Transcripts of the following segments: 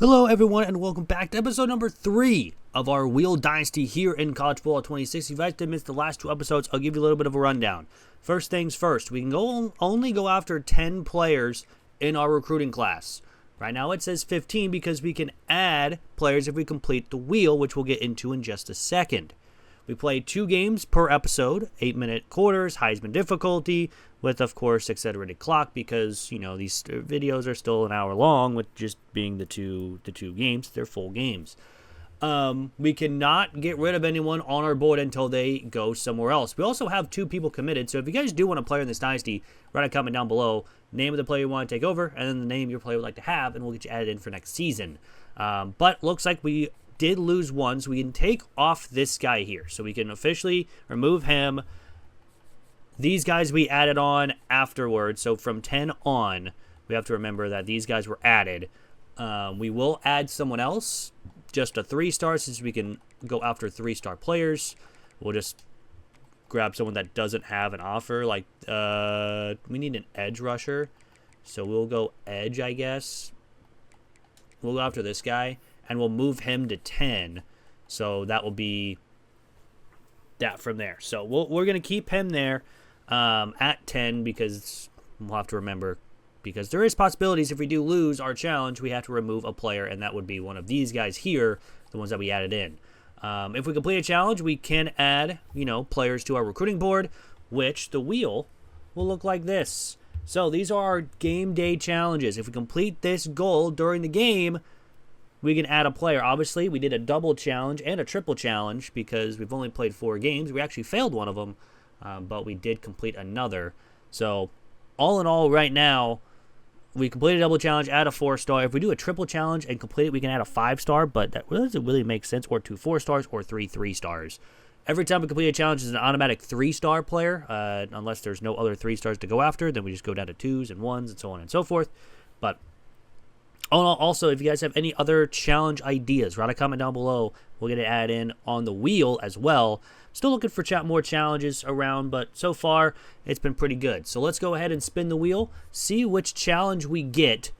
Hello, everyone, and welcome back to episode number 3 of our Wheel Dynasty here in College Football 26. If you guys did miss the last 2 episodes, I'll give you a little bit of a rundown. First things first, we can only go after 10 players in our recruiting class. Right now it says 15 because we can add players if we complete the wheel, which we'll get into in just a second. We play 2 games per episode, 8-minute quarters, Heisman difficulty, with, of course, accelerated clock because, these videos are still an hour long with just being the two games. They're full games. We cannot get rid of anyone on our board until they go somewhere else. We also have 2 people committed, so if you guys do want to play in this dynasty, write a comment down below, name of the player you want to take over, and then the name your player would like to have, and we'll get you added in for next season. But looks like we did lose one, so we can take off this guy here. So we can officially remove him. These guys we added on afterwards, so from 10 on, we have to remember that these guys were added. We will add someone else, just a 3-star, since we can go after 3-star players. We'll just grab someone that doesn't have an offer, like, we need an edge rusher, so we'll go edge, I guess. We'll go after this guy, and we'll move him to 10, so that will be that from there. So we're going to keep him there at 10 because we'll have to remember, because there is possibilities if we do lose our challenge, we have to remove a player, and that would be one of these guys here, the ones that we added in. If we complete a challenge, we can add, players to our recruiting board, which the wheel will look like this. So these are our game day challenges. If we complete this goal during the game, we can add a player. Obviously, we did a double challenge and a triple challenge because we've only played 4 games. We actually failed one of them, but we did complete another. So all in all, right now, we completed a double challenge, add a 4-star. If we do a triple challenge and complete it, we can add a 5-star, but that doesn't really make sense, or 2 4-stars or 3 3-stars. Every time we complete a challenge, it's an automatic 3-star player, unless there's no other 3-stars to go after. Then we just go down to 2s and 1s and so on and so forth. But also, if you guys have any other challenge ideas, write a comment down below. We'll get it added in on the wheel as well. Still looking for more challenges around, but so far, it's been pretty good. So let's go ahead and spin the wheel, see which challenge we get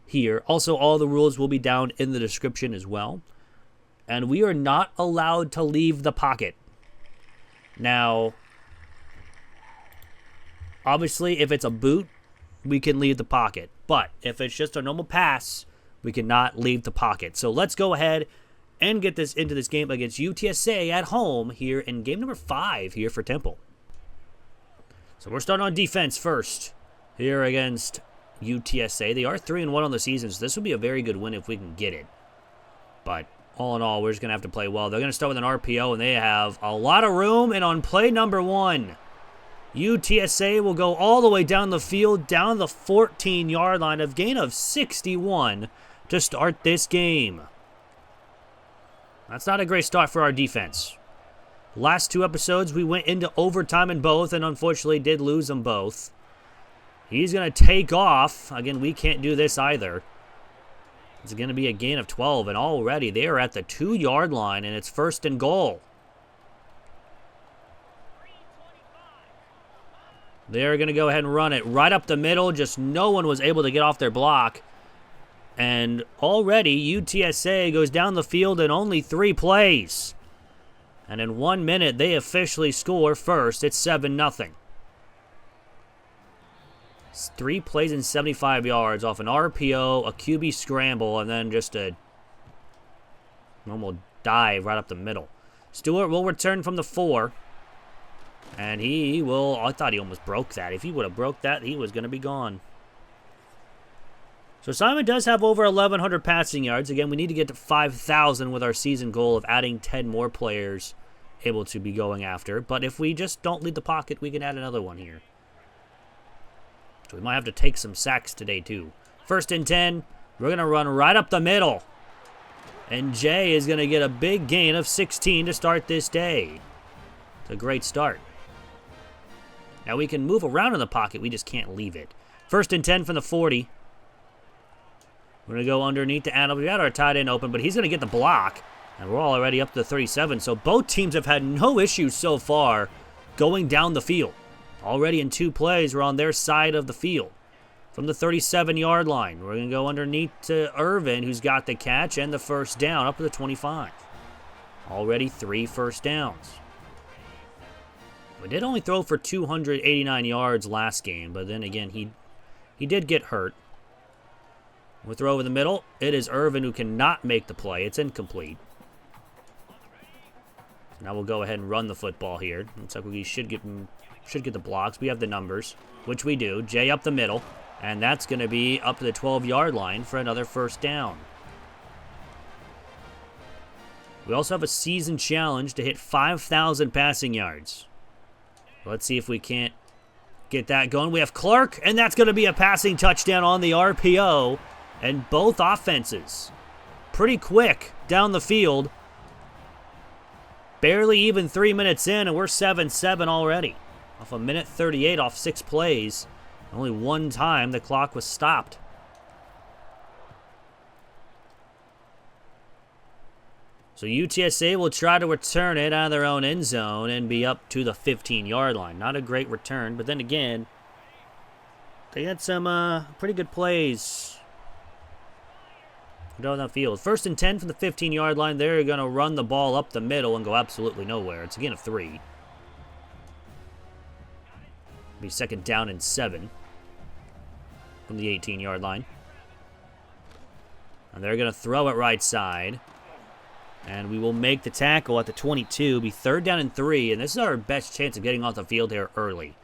here. Also, all the rules will be down in the description as well. And we are not allowed to leave the pocket. Now, obviously, if it's a boot, we can leave the pocket. But if it's just a normal pass, we cannot leave the pocket. So let's go ahead and get this into this game against UTSA at home here in game number 5 here for Temple. So we're starting on defense first here against UTSA. They are 3-1 on the season, so this would be a very good win if we can get it. But all in all, we're just going to have to play well. They're going to start with an RPO, and they have a lot of room. And on play number 1, UTSA will go all the way down the field, down the 14-yard line, of gain of 61 to start this game. That's not a great start for our defense. Last 2 episodes, we went into overtime in both and unfortunately did lose them both. He's going to take off. Again, we can't do this either. It's going to be a gain of 12, and already they are at the 2-yard line, and it's 1st and goal. They're going to go ahead and run it right up the middle. Just no one was able to get off their block. And already UTSA goes down the field in only 3 plays. And in 1 minute, they officially score first. It's 7-0. It's 3 plays and 75 yards off an RPO, a QB scramble, and then just a normal dive right up the middle. Stewart will return from the 4. And he will, I thought he almost broke that. If he would have broke that, he was going to be gone. So Simon does have over 1,100 passing yards. Again, we need to get to 5,000 with our season goal of adding 10 more players able to be going after. But if we just don't leave the pocket, we can add another one here. So we might have to take some sacks today too. 1st and 10. We're going to run right up the middle. And Jay is going to get a big gain of 16 to start this day. It's a great start. Now we can move around in the pocket. We just can't leave it. 1st and 10 from the 40. We're going to go underneath to Adams. We got our tight end open, but he's going to get the block. And we're already up to 37. So both teams have had no issues so far going down the field. Already in 2 plays, we're on their side of the field. from the 37-yard line. We're going to go underneath to Irvin, who's got the catch and the first down up to the 25. Already 3 first downs. We did only throw for 289 yards last game, but then again, he did get hurt. We'll throw over the middle. It is Irvin who cannot make the play. It's incomplete. Now we'll go ahead and run the football here. Looks like we should get the blocks. We have the numbers, which we do. Jay up the middle, and that's going to be up to the 12-yard line for another first down. We also have a season challenge to hit 5,000 passing yards. Let's see if we can't get that going. We have Clark, and that's going to be a passing touchdown on the RPO. And both offenses pretty quick down the field. Barely even 3 minutes in, and we're 7-7 already. Off a minute 38 off 6 plays. Only one time the clock was stopped. So UTSA will try to return it out of their own end zone and be up to the 15-yard line. Not a great return, but then again, they had some pretty good plays down that field. 1st and 10 from the 15-yard line. They're going to run the ball up the middle and go absolutely nowhere. It's again a 3. Be 2nd down and 7 from the 18-yard line. And they're going to throw it right side. And we will make the tackle at the 22. Be 3rd down and 3. And this is our best chance of getting off the field here early.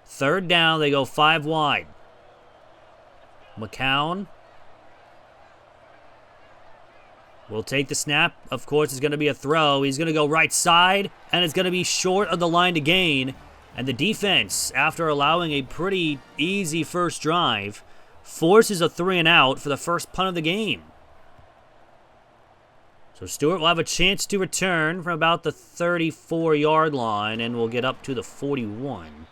3rd down. They go 5 wide. McCown will take the snap. Of course, it's going to be a throw. He's going to go right side, and it's going to be short of the line to gain. And the defense, after allowing a pretty easy first drive, forces a 3-and-out for the first punt of the game. So Stewart will have a chance to return from about the 34-yard line, and we'll get up to the 41.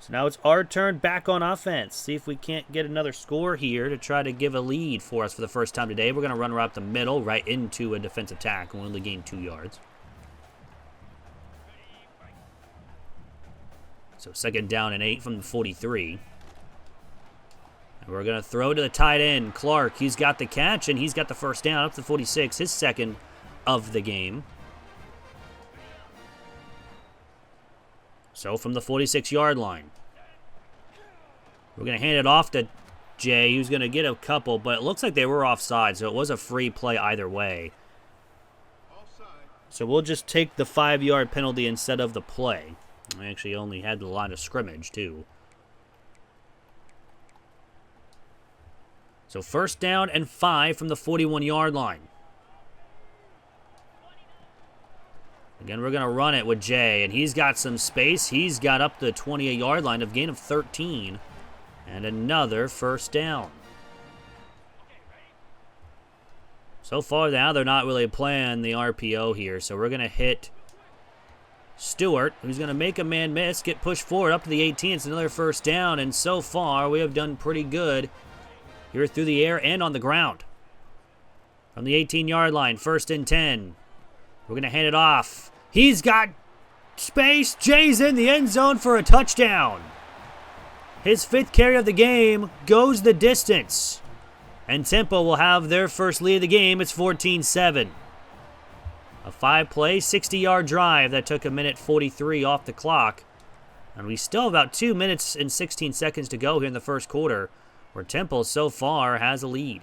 So now it's our turn back on offense. See if we can't get another score here to try to give a lead for us for the first time today. We're going to run right up the middle, right into a defensive tackle. We'll only gain 2 yards. So 2nd down and 8 from the 43. And we're going to throw to the tight end, Clark. He's got the catch, and he's got the first down up to the 46, his 2nd of the game. So from the 46-yard line, we're going to hand it off to Jay, who's going to get a couple, but it looks like they were offside, so it was a free play either way. So we'll just take the 5-yard penalty instead of the play. We actually only had the line of scrimmage, too. So 1st down and 5 from the 41-yard line. Again, we're going to run it with Jay, and he's got some space. He's got up the 28-yard line of gain of 13. And another first down. So far now, they're not really playing the RPO here, so we're going to hit Stewart, who's going to make a man miss, get pushed forward up to the 18. It's another first down, and so far we have done pretty good here through the air and on the ground. From the 18-yard line, 1st and 10. We're going to hand it off. He's got space. Jay's in the end zone for a touchdown. His 5th carry of the game goes the distance. And Temple will have their first lead of the game. It's 14-7. A 5-play, 60-yard drive that took a minute 43 off the clock. And we still have about 2 minutes and 16 seconds to go here in the first quarter, where Temple so far has a lead.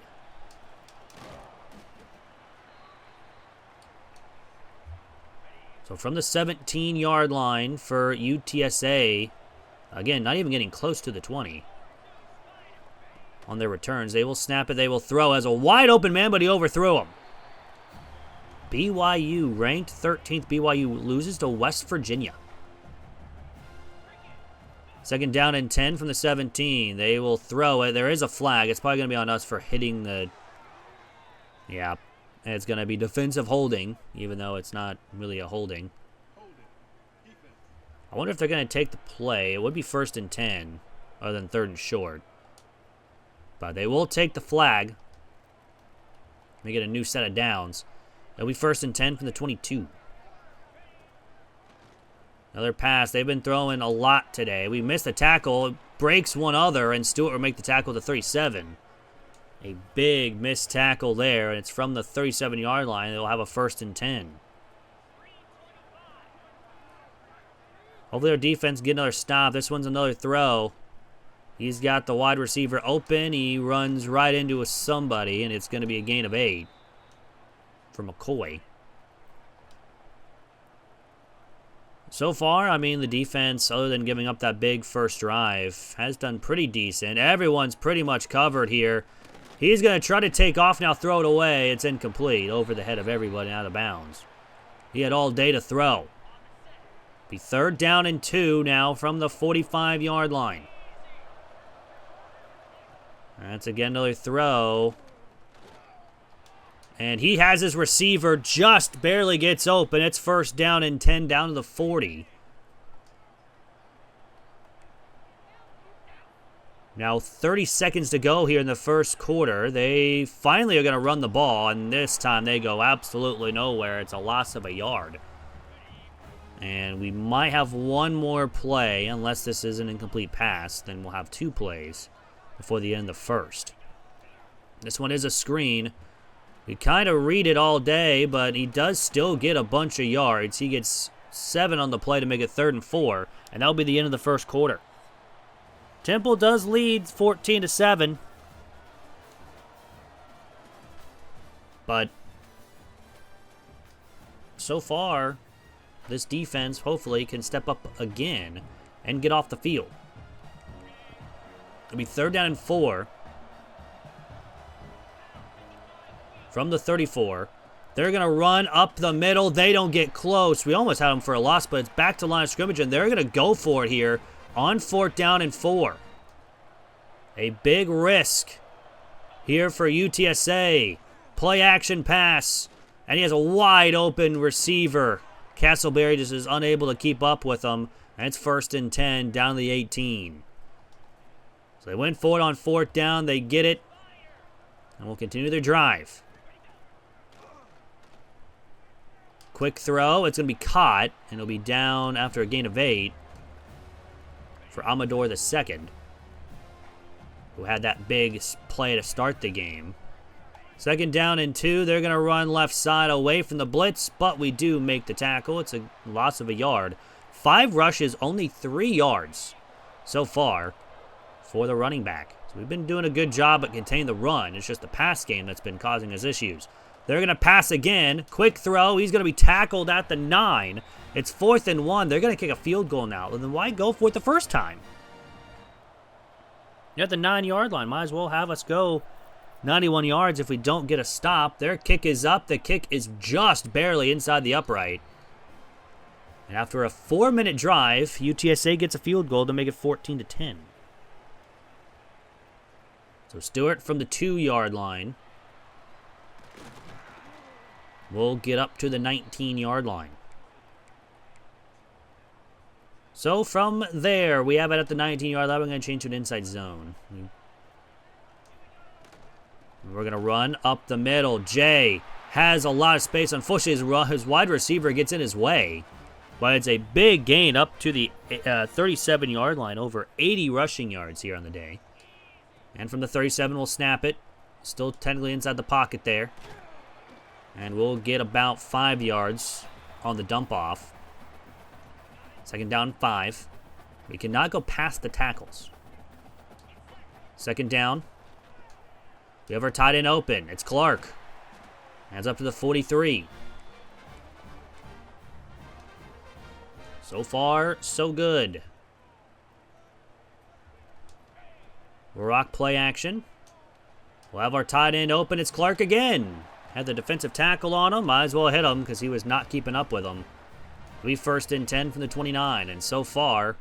So from the 17-yard line for UTSA, again, not even getting close to the 20. On their returns, they will snap it, they will throw as a wide open man, but he overthrew him. BYU, ranked 13th, BYU loses to West Virginia. 2nd down and 10 from the 17. They will throw it. There is a flag. It's probably going to be on us for hitting the... Yeah, and it's going to be defensive holding, even though it's not really a holding. I wonder if they're going to take the play. It would be 1st and 10, other than 3rd and short. But they will take the flag. They get a new set of downs. It'll be 1st and 10 from the 22. Another pass. They've been throwing a lot today. We missed a tackle. It breaks one other, and Stewart will make the tackle to 37. A big missed tackle there, and it's from the 37-yard line. They'll have a 1st and 10. Hopefully our defense get another stop. This one's another throw. He's got the wide receiver open. He runs right into somebody, and it's going to be a gain of 8 for McCoy. So far, I mean, the defense, other than giving up that big first drive, has done pretty decent. Everyone's pretty much covered here. He's going to try to take off now, throw it away. It's incomplete, over the head of everybody, out of bounds. He had all day to throw. Be 3rd down and 2 now from the 45-yard line. That's again another throw. And he has his receiver, just barely gets open. It's 1st down and 10 down to the 40. Now 30 seconds to go here in the first quarter. They finally are going to run the ball, and this time they go absolutely nowhere. It's a loss of a yard. And we might have one more play, unless this is an incomplete pass. Then we'll have 2 plays before the end of the first. This one is a screen. We kind of read it all day, but he does still get a bunch of yards. He gets 7 on the play to make it 3rd and 4, and that'll be the end of the first quarter. Temple does lead 14-7. But so far, this defense hopefully can step up again and get off the field. It'll be 3rd down and 4. From the 34. They're going to run up the middle. They don't get close. We almost had them for a loss, but it's back to line of scrimmage, and they're going to go for it here on 4th down and 4. A big risk here for UTSA. Play action pass, and he has a wide open receiver. Castleberry just is unable to keep up with him, and it's 1st and 10 down to the 18. So they went for it on 4th down. They get it, and will continue their drive. Quick throw. It's going to be caught, and it'll be down after a gain of 8 for Amador II, who had that big play to start the game. 2nd down and 2. They're going to run left side away from the blitz, but we do make the tackle. It's a loss of a yard. 5 rushes, only 3 yards so far for the running back. So we've been doing a good job at containing the run. It's just the pass game that's been causing us issues. They're going to pass again. Quick throw. He's going to be tackled at the 9. It's 4th and 1. They're going to kick a field goal now. Then why go for it the first time? You're at the 9-yard line. Might as well have us go 91 yards if we don't get a stop. Their kick is up. The kick is just barely inside the upright. And after a 4-minute drive, UTSA gets a field goal to make it 14-10. So Stewart from the 2-yard line will get up to the 19-yard line. So from there, we have it at the 19-yard line. We're going to change to an inside zone. We're going to run up the middle. Jay has a lot of space. Unfortunately, his wide receiver gets in his way. But it's a big gain up to the 37-yard line. Over 80 rushing yards here on the day. And from the 37, we'll snap it. Still technically inside the pocket there. And we'll get about 5 yards on the dump off. 2nd down, 5. We cannot go past the tackles. 2nd down. We have our tight end open. It's Clark. Hands up to the 43. So far, so good. Rock play action. We'll have our tight end open. It's Clark again. Had the defensive tackle on him. Might as well hit him because he was not keeping up with him. We 1st and 10 from the 29. And so far,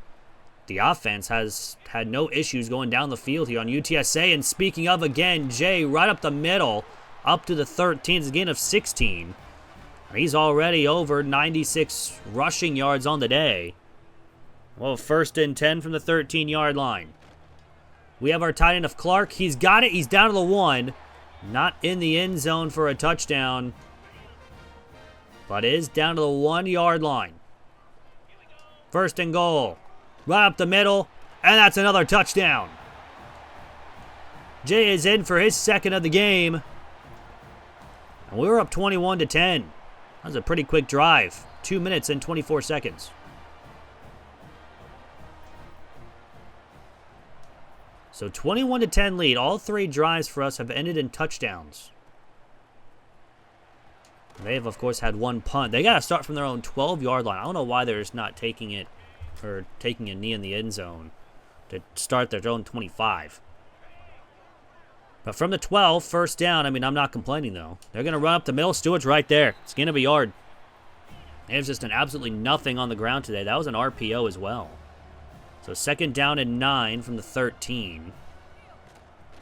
the offense has had no issues going down the field here on UTSA. And speaking of again, Jay right up the middle, up to the 13. It's a gain of 16. And he's already over 96 rushing yards on the day. Well, 1st and 10 from the 13-yard line. We have our tight end of Clark. He's got it. He's down to the 1. Not in the end zone for a touchdown, but is down to the 1-yard line. First and goal. Right up the middle, and that's another touchdown. Jay is in for his second of the game. And we were up 21-10. That was a pretty quick drive. 2 minutes and 24 seconds. So 21-10 lead. All three drives for us have ended in touchdowns. They've, of course, had one punt. They got to start from their own 12-yard line. I don't know why they're just not taking it or taking a knee in the end zone to start their own 25. But from the 12, first down, I mean, I'm not complaining, though. They're going to run up the middle. Stewart's right there. It's gain of a yard. There's just absolutely nothing on the ground today. That was an RPO as well. So second down and 9 from the 13.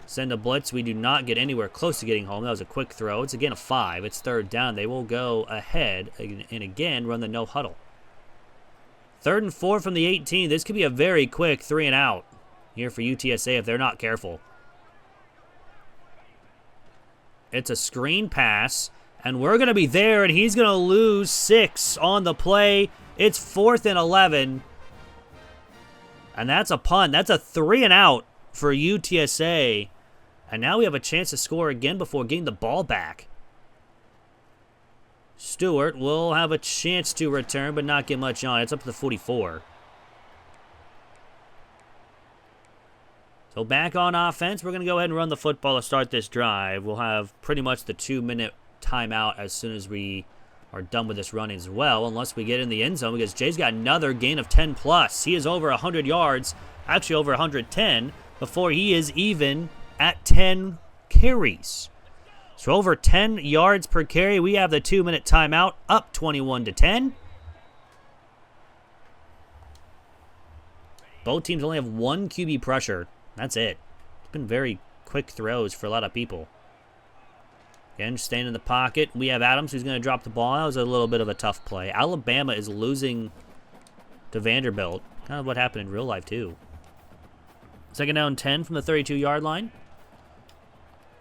Send a blitz. We do not get anywhere close to getting home. That was a quick throw. It's again a 5. It's third down. They will go ahead and again run the no huddle. 3rd and 4 from the 18. This could be a very quick 3 and out here for UTSA if they're not careful. It's a screen pass, and we're going to be there, and he's going to lose 6 on the play. It's 4th and 11. And that's a punt. That's a 3 and out for UTSA. And now we have a chance to score again before getting the ball back. Stewart will have a chance to return, but not get much on. It's up to the 44. So back on offense, we're going to go ahead and run the football to start this drive. We'll have pretty much the 2-minute timeout as soon as we are done with this run as well, unless we get in the end zone, because Jay's got another gain of 10 plus. He is over 100 yards, actually over 110, before he is even at 10 carries. So over 10 yards per carry. We have the 2-minute timeout, up 21-10. Both teams only have one QB pressure. That's it. It's been very quick throws for a lot of people. Again, staying in the pocket. We have Adams who's going to drop the ball. That was a little bit of a tough play. Alabama is losing to Vanderbilt. Kind of what happened in real life, too. Second down 10 from the 32-yard line.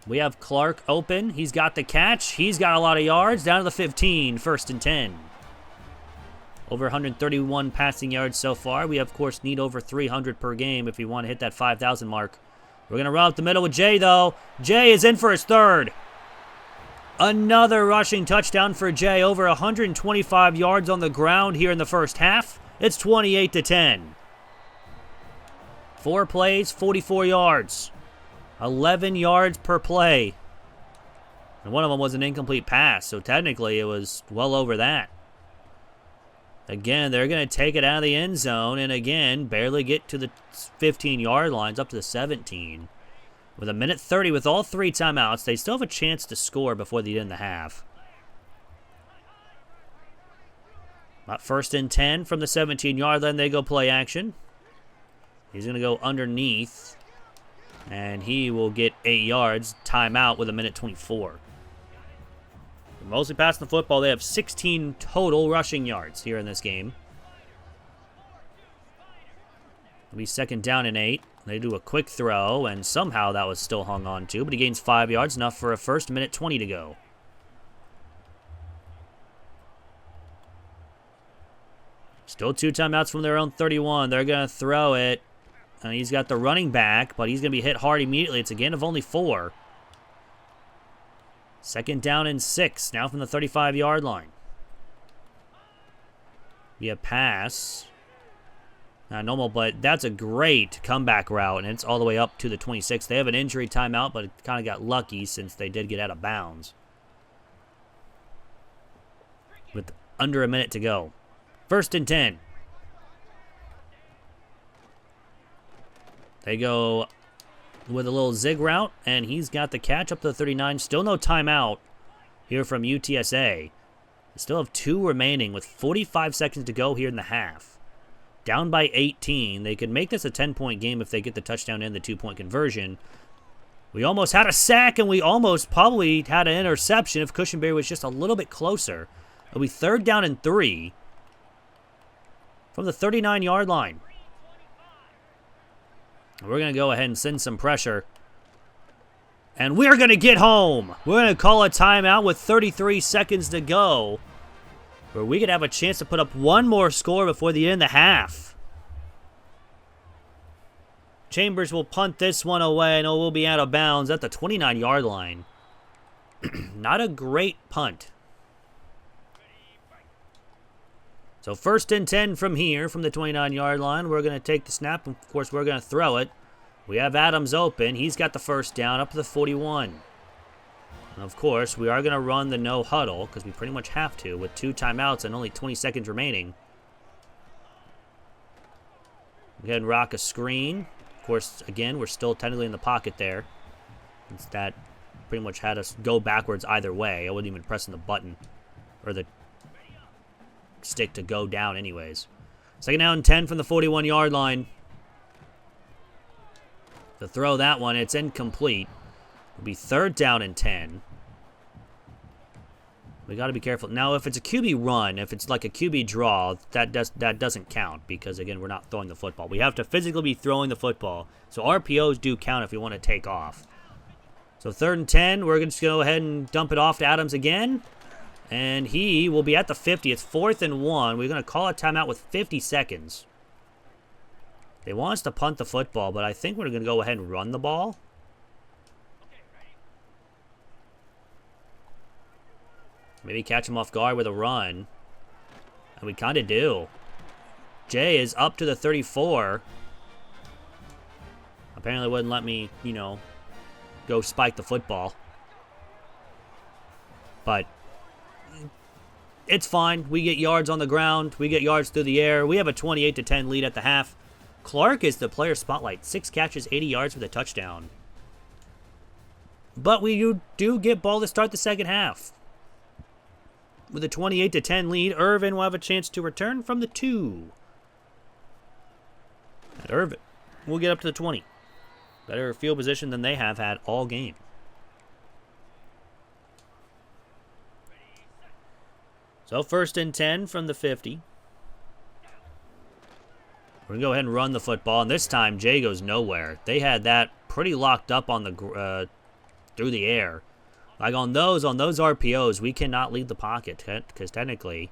We have Clark open. He's got the catch. He's got a lot of yards. Down to the 15. 1st and 10. Over 131 passing yards so far. We, of course, need over 300 per game if we want to hit that 5,000 mark. We're going to run up the middle with Jay, though. Jay is in for his 3rd. Another rushing touchdown for Jay. Over 125 yards on the ground here in the first half. It's 28-10. 4 plays, 44 yards. 11 yards per play. And one of them was an incomplete pass, so technically it was well over that. Again, they're going to take it out of the end zone, and again, barely get to the 15-yard lines, up to the 17. With 1:30 with all 3 timeouts, they still have a chance to score before the end of the half. About 1st and 10 from the 17-yard line, they go play action. He's going to go underneath. And he will get 8 yards, timeout with 1:24. They're mostly passing the football. They have 16 total rushing yards here in this game. It'll be second down and 8. They do a quick throw, and somehow that was still hung on to, but he gains 5 yards, enough for a first, 1:20 to go. Still 2 timeouts from their own 31. They're going to throw it. And he's got the running back, but he's going to be hit hard immediately. It's a gain of only 4. Second down and 6, now from the 35-yard line. Be a pass. Not normal, but that's a great comeback route, and it's all the way up to the 26. They have an injury timeout, but it kind of got lucky since they did get out of bounds. With under a minute to go. 1st and 10. They go with a little zig route, and he's got the catch up to the 39. Still no timeout here from UTSA. They still have 2 remaining with 45 seconds to go here in the half. Down by 18. They could make this a 10-point game if they get the touchdown and the 2-point conversion. We almost had a sack, and we almost probably had an interception if Cushenberry was just a little bit closer. It'll be 3rd down and 3 from the 39-yard line. We're going to go ahead and send some pressure. And we're going to get home. We're going to call a timeout with 33 seconds to go. where we could have a chance to put up one more score before the end of the half. Chambers will punt this one away, and it will be out of bounds at the 29-yard line. Not a great punt. So 1st and 10 from here, from the 29-yard line. We're going to take the snap, and of course we're going to throw it. We have Adams open. He's got the first down up to the 41. And of course, we are going to run the no huddle, because we pretty much have to, with 2 timeouts and only 20 seconds remaining. Go ahead and rock a screen. Of course, again, we're still technically in the pocket there. Since that pretty much had us go backwards either way. I wasn't even pressing the button or the stick to go down anyways. 2nd down and 10 from the 41-yard line. To throw that one, it's incomplete. It'll be 3rd down and 10. We got to be careful. Now, if it's a QB run, if it's like a QB draw, that doesn't count because, again, we're not throwing the football. We have to physically be throwing the football. So RPOs do count if we want to take off. So 3rd and 10, we're going to go ahead and dump it off to Adams again. And he will be at the 50. It's 4th and 1. We're going to call a timeout with 50 seconds. They want us to punt the football, but I think we're going to go ahead and run the ball. Maybe catch him off guard with a run. And we kind of do. Jay is up to the 34. Apparently wouldn't let me, go spike the football. But it's fine. We get yards on the ground. We get yards through the air. We have a 28-10 lead at the half. Clark is the player spotlight. 6 catches, 80 yards with a touchdown. But we do get ball to start the second half. With a 28-10 lead, Irvin will have a chance to return from the 2. And Irvin will get up to the 20. Better field position than they have had all game. So 1st and 10 from the 50. We're going to go ahead and run the football, and this time Jay goes nowhere. They had that pretty locked up on the through the air. Like on those RPOs, we cannot leave the pocket because technically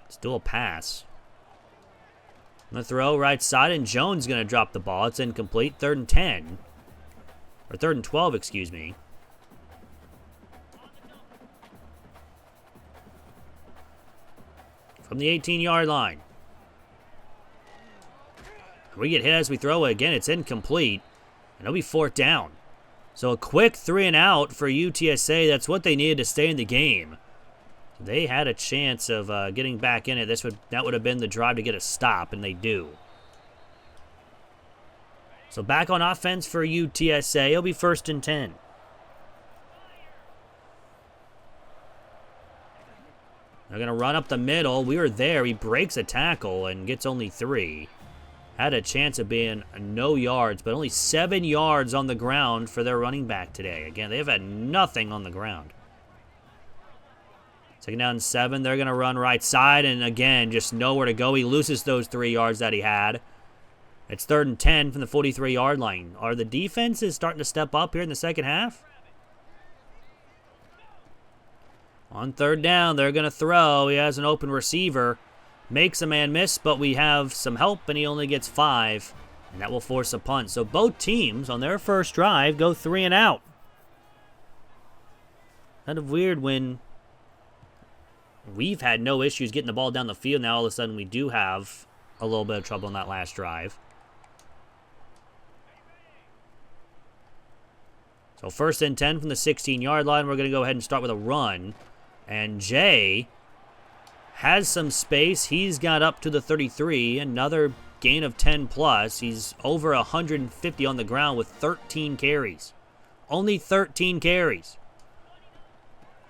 it's still a pass. I'm going to throw right side, and Jones is going to drop the ball. It's incomplete. 3rd and 10. Or 3rd and 12, excuse me. From the 18-yard line. We get hit as we throw it again. It's incomplete. And it'll be 4th down. So a quick 3 and out for UTSA. That's what they needed to stay in the game. They had a chance of getting back in it. That would have been the drive to get a stop, and they do. So back on offense for UTSA. It'll be 1st and 10. They're going to run up the middle. We were there. He breaks a tackle and gets only 3. Had a chance of being no yards, but only 7 yards on the ground for their running back today. Again, they've had nothing on the ground. 2nd down and 7. They're going to run right side, and again, just nowhere to go. He loses those 3 yards that he had. It's 3rd and 10 from the 43-yard line. Are the defenses starting to step up here in the second half? On 3rd down, they're going to throw. He has an open receiver. Makes a man miss, but we have some help, and he only gets 5. And that will force a punt. So both teams, on their first drive, go 3 and out. Kind of weird when we've had no issues getting the ball down the field. Now all of a sudden we do have a little bit of trouble on that last drive. So 1st and 10 from the 16-yard line. We're going to go ahead and start with a run. And Jay has some space. He's got up to the 33. Another gain of 10 plus. He's over 150 on the ground with 13 carries. Only 13 carries.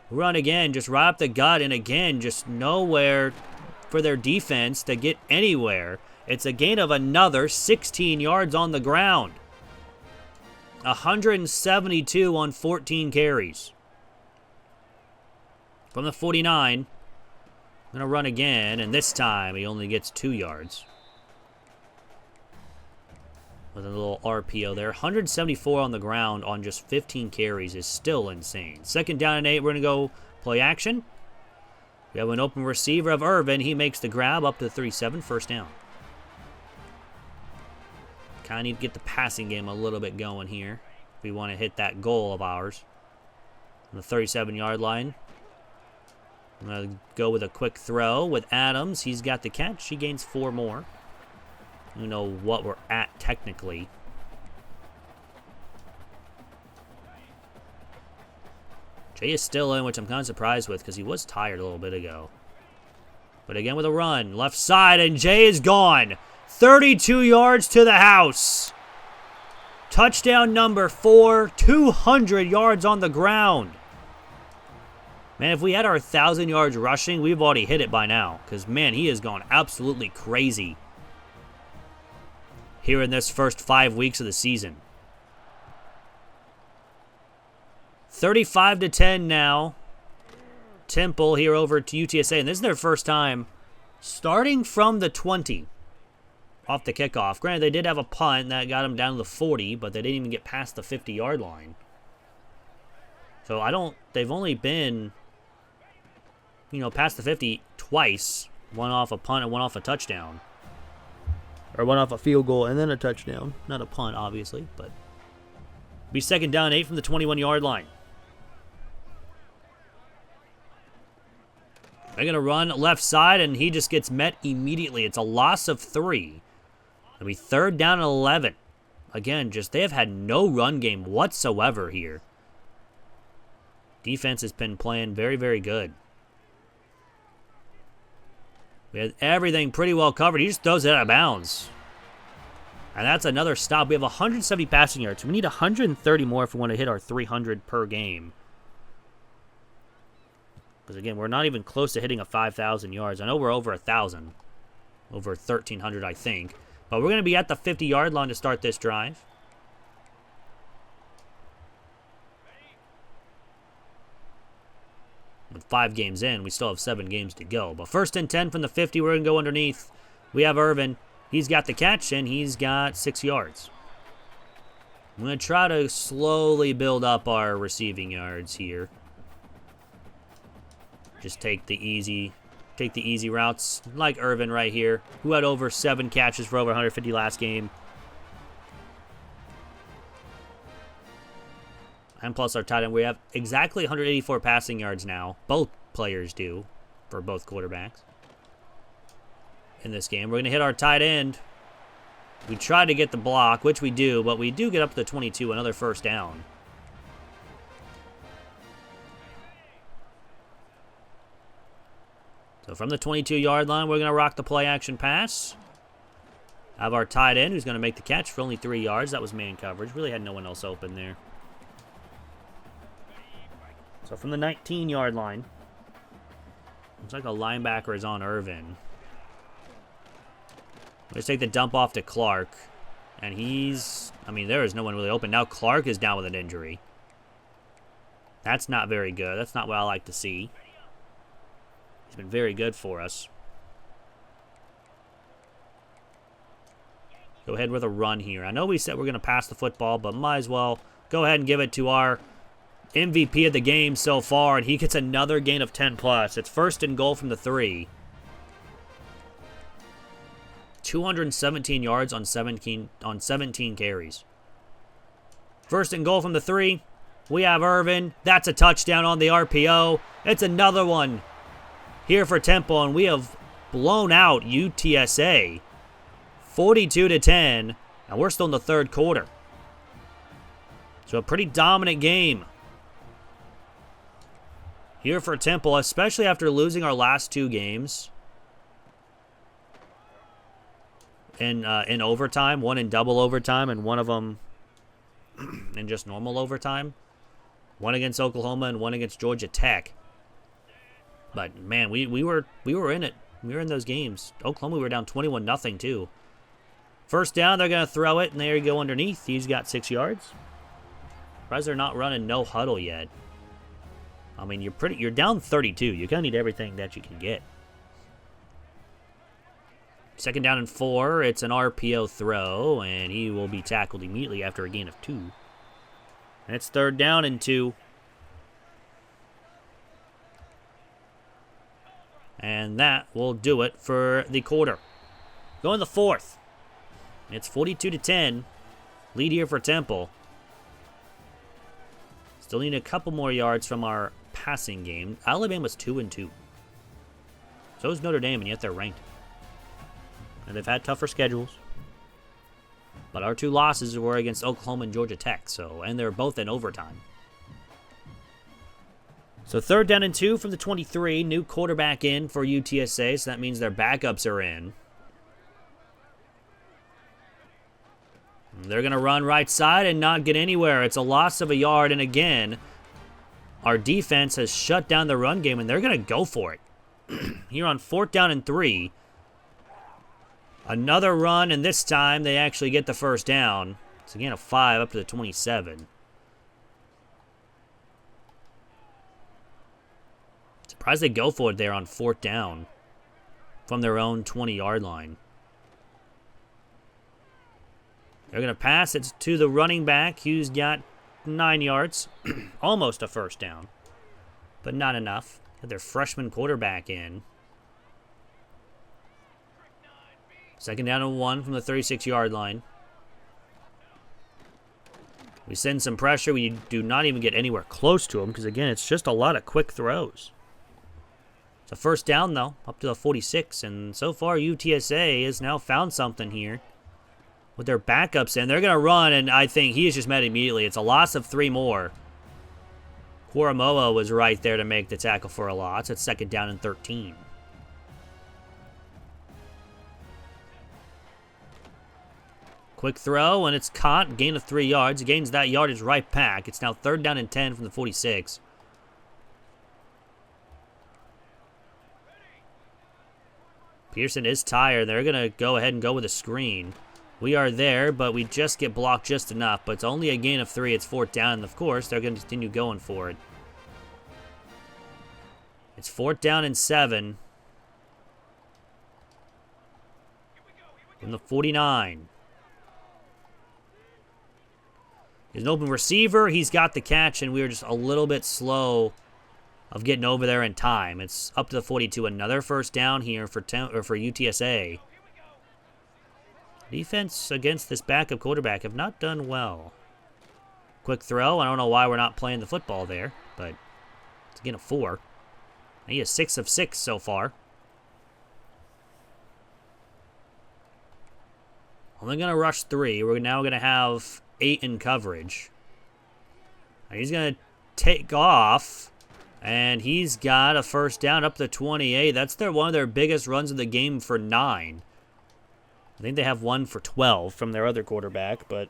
Run again, just right up the gut, and again, just nowhere for their defense to get anywhere. It's a gain of another 16 yards on the ground. 172 on 14 carries. From the 49, going to run again, and this time he only gets 2 yards. With a little RPO there. 174 on the ground on just 15 carries is still insane. 2nd down and 8, we're going to go play action. We have an open receiver of Irvin. He makes the grab up to 37, first down. Kind of need to get the passing game a little bit going here if we want to hit that goal of ours. On the 37-yard line. I'm going to go with a quick throw with Adams. He's got the catch. He gains 4 more. I don't know what we're at technically. Jay is still in, which I'm kind of surprised with because he was tired a little bit ago. But again with a run. Left side, and Jay is gone. 32 yards to the house. Touchdown number 4. 200 yards on the ground. Man, if we had our 1,000 yards rushing, we've already hit it by now. Because, man, he has gone absolutely crazy here in this first 5 weeks of the season. 35-10 now. Temple here over to UTSA. And this is their first time starting from the 20 off the kickoff. Granted, they did have a punt that got them down to the 40, but they didn't even get past the 50-yard line. So they've only been, past the 50 twice. One off a punt and one off a touchdown. Or one off a field goal and then a touchdown. Not a punt, obviously, but be second down 8 from the 21-yard line. They're going to run left side, and he just gets met immediately. It's a loss of 3. It'll be third down and 11. Again, they have had no run game whatsoever here. Defense has been playing very, very good. We had everything pretty well covered. He just throws it out of bounds. And that's another stop. We have 170 passing yards. We need 130 more if we want to hit our 300 per game. Because, again, we're not even close to hitting a 5,000 yards. I know we're over 1,000. Over 1,300, I think. But we're going to be at the 50-yard line to start this drive. With 5 games in, we still have 7 games to go. But first and 10 from the 50, we're going to go underneath. We have Irvin. He's got the catch, and he's got 6 yards. I'm going to try to slowly build up our receiving yards here. Just take the easy routes, like Irvin right here, who had over 7 catches for over 150 last game. And plus our tight end, we have exactly 184 passing yards now. Both players do, for both quarterbacks. In this game, we're going to hit our tight end. We try to get the block, which we do, but we do get up to the 22, another first down. So from the 22-yard line, we're going to rock the play-action pass. Have our tight end, who's going to make the catch for only 3 yards. That was man coverage. Really had no one else open there. So from the 19-yard line, looks like a linebacker is on Irvin. Let's take the dump off to Clark. And there is no one really open. Now Clark is down with an injury. That's not very good. That's not what I like to see. He's been very good for us. Go ahead with a run here. I know we said we're going to pass the football, but might as well go ahead and give it to our MVP of the game so far, and he gets another gain of 10+. It's first and goal from the 3. 217 yards on 17 carries. First and goal from the 3. We have Irvin. That's a touchdown on the RPO. It's another one here for Temple, and we have blown out UTSA 42-10, and we're still in the third quarter. So a pretty dominant game here for Temple, especially after losing our last 2 games in overtime, one in double overtime and one of them in just normal overtime. One against Oklahoma and one against Georgia Tech. But man, we were in it. We were in those games. Oklahoma, we were down 21-0 too. First down, they're going to throw it, and there you go underneath. He's got 6 yards. Surprised they're not running no huddle yet. I mean, you're down 32. You're going to need everything that you can get. Second down and 4. It's an RPO throw, and he will be tackled immediately after a gain of 2. And it's third down and 2. And that will do it for the quarter. Going the fourth. It's 42-10. Lead here for Temple. Still need a couple more yards from our passing game. Alabama's 2-2. So is Notre Dame, and yet they're ranked. And they've had tougher schedules. But our 2 losses were against Oklahoma and Georgia Tech, and they're both in overtime. So 3rd down and 2 from the 23. New quarterback in for UTSA, so that means their backups are in. They're going to run right side and not get anywhere. It's a loss of a yard, and again, our defense has shut down the run game, and they're going to go for it. Here on 4th down and 3. Another run, and this time they actually get the first down. It's again a 5 up to the 27. Surprised they go for it there on 4th down from their own 20-yard line. They're going to pass it to the running back, who's got 9 yards. Almost a first down, but not enough. Got their freshman quarterback in. 2nd down and 1 from the 36-yard line. We send some pressure. We do not even get anywhere close to them because, again, it's just a lot of quick throws. It's a first down, though, up to the 46. And so far, UTSA has now found something here with their backups in. They're going to run, and I think he is just met immediately. It's a loss of 3 more. Kwaramoa was right there to make the tackle for a loss. It's 2nd down and 13. Quick throw, and it's caught. Gain of 3 yards. He gains that yardage right back. It's now 3rd down and 10 from the 46. Pearson is tired. They're going to go ahead and go with a screen. We are there, but we just get blocked just enough. But it's only a gain of 3. It's 4th down, and of course, they're going to continue going for it. It's 4th down and 7. From the 49. There's an open receiver. He's got the catch, and we were just a little bit slow of getting over there in time. It's up to the 42. Another first down here for UTSA. Defense against this backup quarterback have not done well. Quick throw. I don't know why we're not playing the football there, but it's again a 4. He is 6 of 6 so far. Only going to rush 3. We're now going to have 8 in coverage. And he's going to take off, and he's got a first down up to 28. That's one of their biggest runs of the game for 9. I think they have one for 12 from their other quarterback, but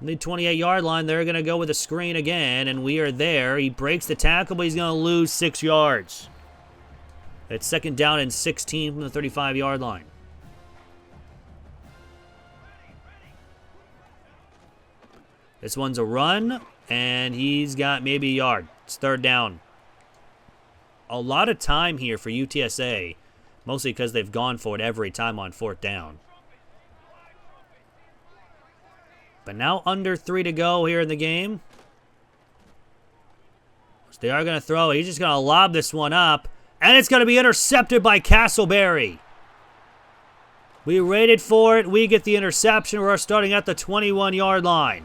on the 28-yard line, they're going to go with a screen again, and we are there. He breaks the tackle, but he's going to lose 6 yards. It's 2nd down and 16 from the 35-yard line. This one's a run, and he's got maybe a yard. It's 3rd down. A lot of time here for UTSA, mostly because they've gone for it every time on 4th down. But now under 3 to go here in the game. So they are going to throw it. He's just going to lob this one up, and it's going to be intercepted by Castleberry. We waited for it. We get the interception. We're starting at the 21-yard line.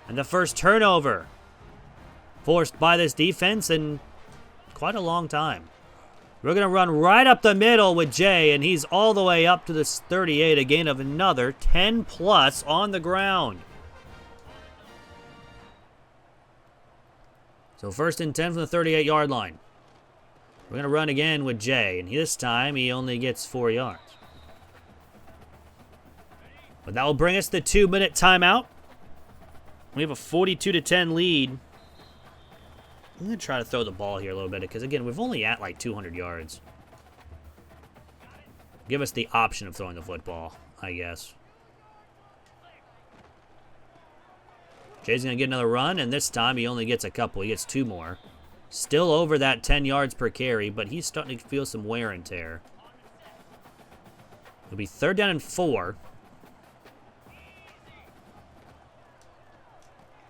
And the first turnover forced by this defense in quite a long time. We're going to run right up the middle with Jay, and he's all the way up to this 38, a gain of another 10-plus on the ground. So 1st and 10 from the 38-yard line. We're going to run again with Jay, and this time he only gets 4 yards. But that will bring us the 2-minute timeout. We have a 42-10 lead. I'm going to try to throw the ball here a little bit because, again, we've only at like 200 yards. Give us the option of throwing the football, I guess. Jay's going to get another run, and this time he only gets a couple. He gets 2 more. Still over that 10 yards per carry, but he's starting to feel some wear and tear. It'll be 3rd down and 4.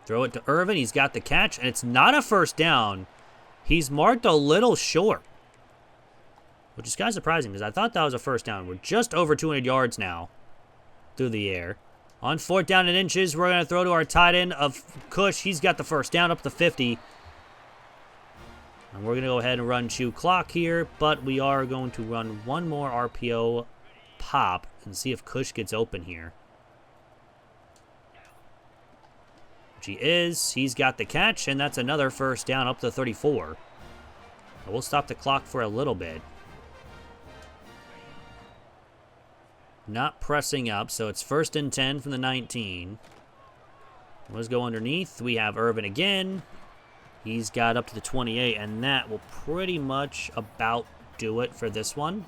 Throw it to Irvin. He's got the catch, and it's not a first down. He's marked a little short, which is kind of surprising because I thought that was a first down. We're just over 200 yards now through the air. On 4th down and inches, we're going to throw to our tight end of Cush. He's got the first down up to 50. And we're going to go ahead and run chew clock here, but we are going to run one more RPO pop and see if Cush gets open here. Which he is. He's got the catch, and that's another first down up to 34. We'll stop the clock for a little bit. Not pressing up, so it's 1st and 10 from the 19. Let's go underneath. We have Irvin again. He's got up to the 28, and that will pretty much about do it for this one.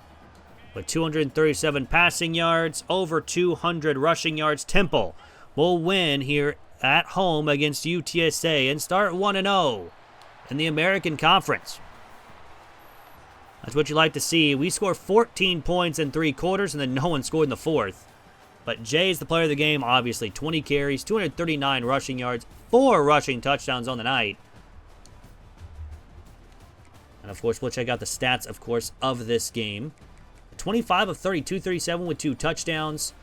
With 237 passing yards, over 200 rushing yards, Temple will win here at home against UTSA and start 1-0 in the American Conference. That's what you like to see. We score 14 points in 3 quarters, and then no one scored in the 4th. But Jay is the player of the game, obviously. 20 carries, 239 rushing yards, 4 rushing touchdowns on the night. And, of course, we'll check out the stats, of course, of this game. 25 of 32, 37 with 2 touchdowns.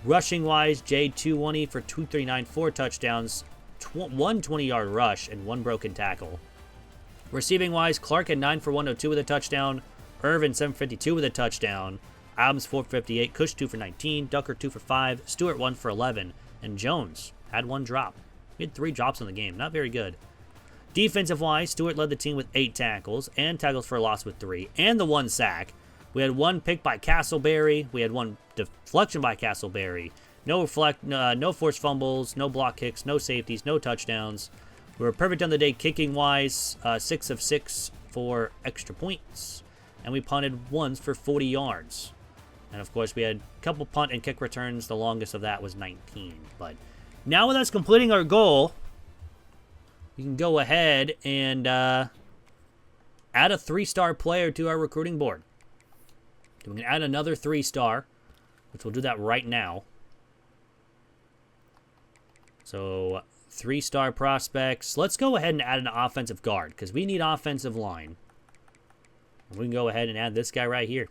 Rushing-wise, Jay 220 for 239, 4 touchdowns, 1 20-yard rush, and 1 broken tackle. Receiving-wise, Clark had 9 for 102 with a touchdown. Irvin 752 with a touchdown. Adams 458, Cush 2 for 19, Ducker 2 for 5, Stewart 1 for 11, and Jones had 1 drop. We had 3 drops in the game. Not very good. Defensive-wise, Stewart led the team with 8 tackles and tackles for a loss with 3, and the 1 sack. We had 1 pick by Castleberry. We had 1 deflection by Castleberry. No forced fumbles, no block kicks, no safeties, no touchdowns. We were perfect on the day kicking-wise, 6 of 6 for extra points. And we punted once for 40 yards. And, of course, we had a couple punt and kick returns. The longest of that was 19. But now with us completing our goal, we can go ahead and add a 3-star player to our recruiting board. We can add another 3-star, which we'll do that right now. So, 3-star prospects. Let's go ahead and add an offensive guard, because we need offensive line. We can go ahead and add this guy right here.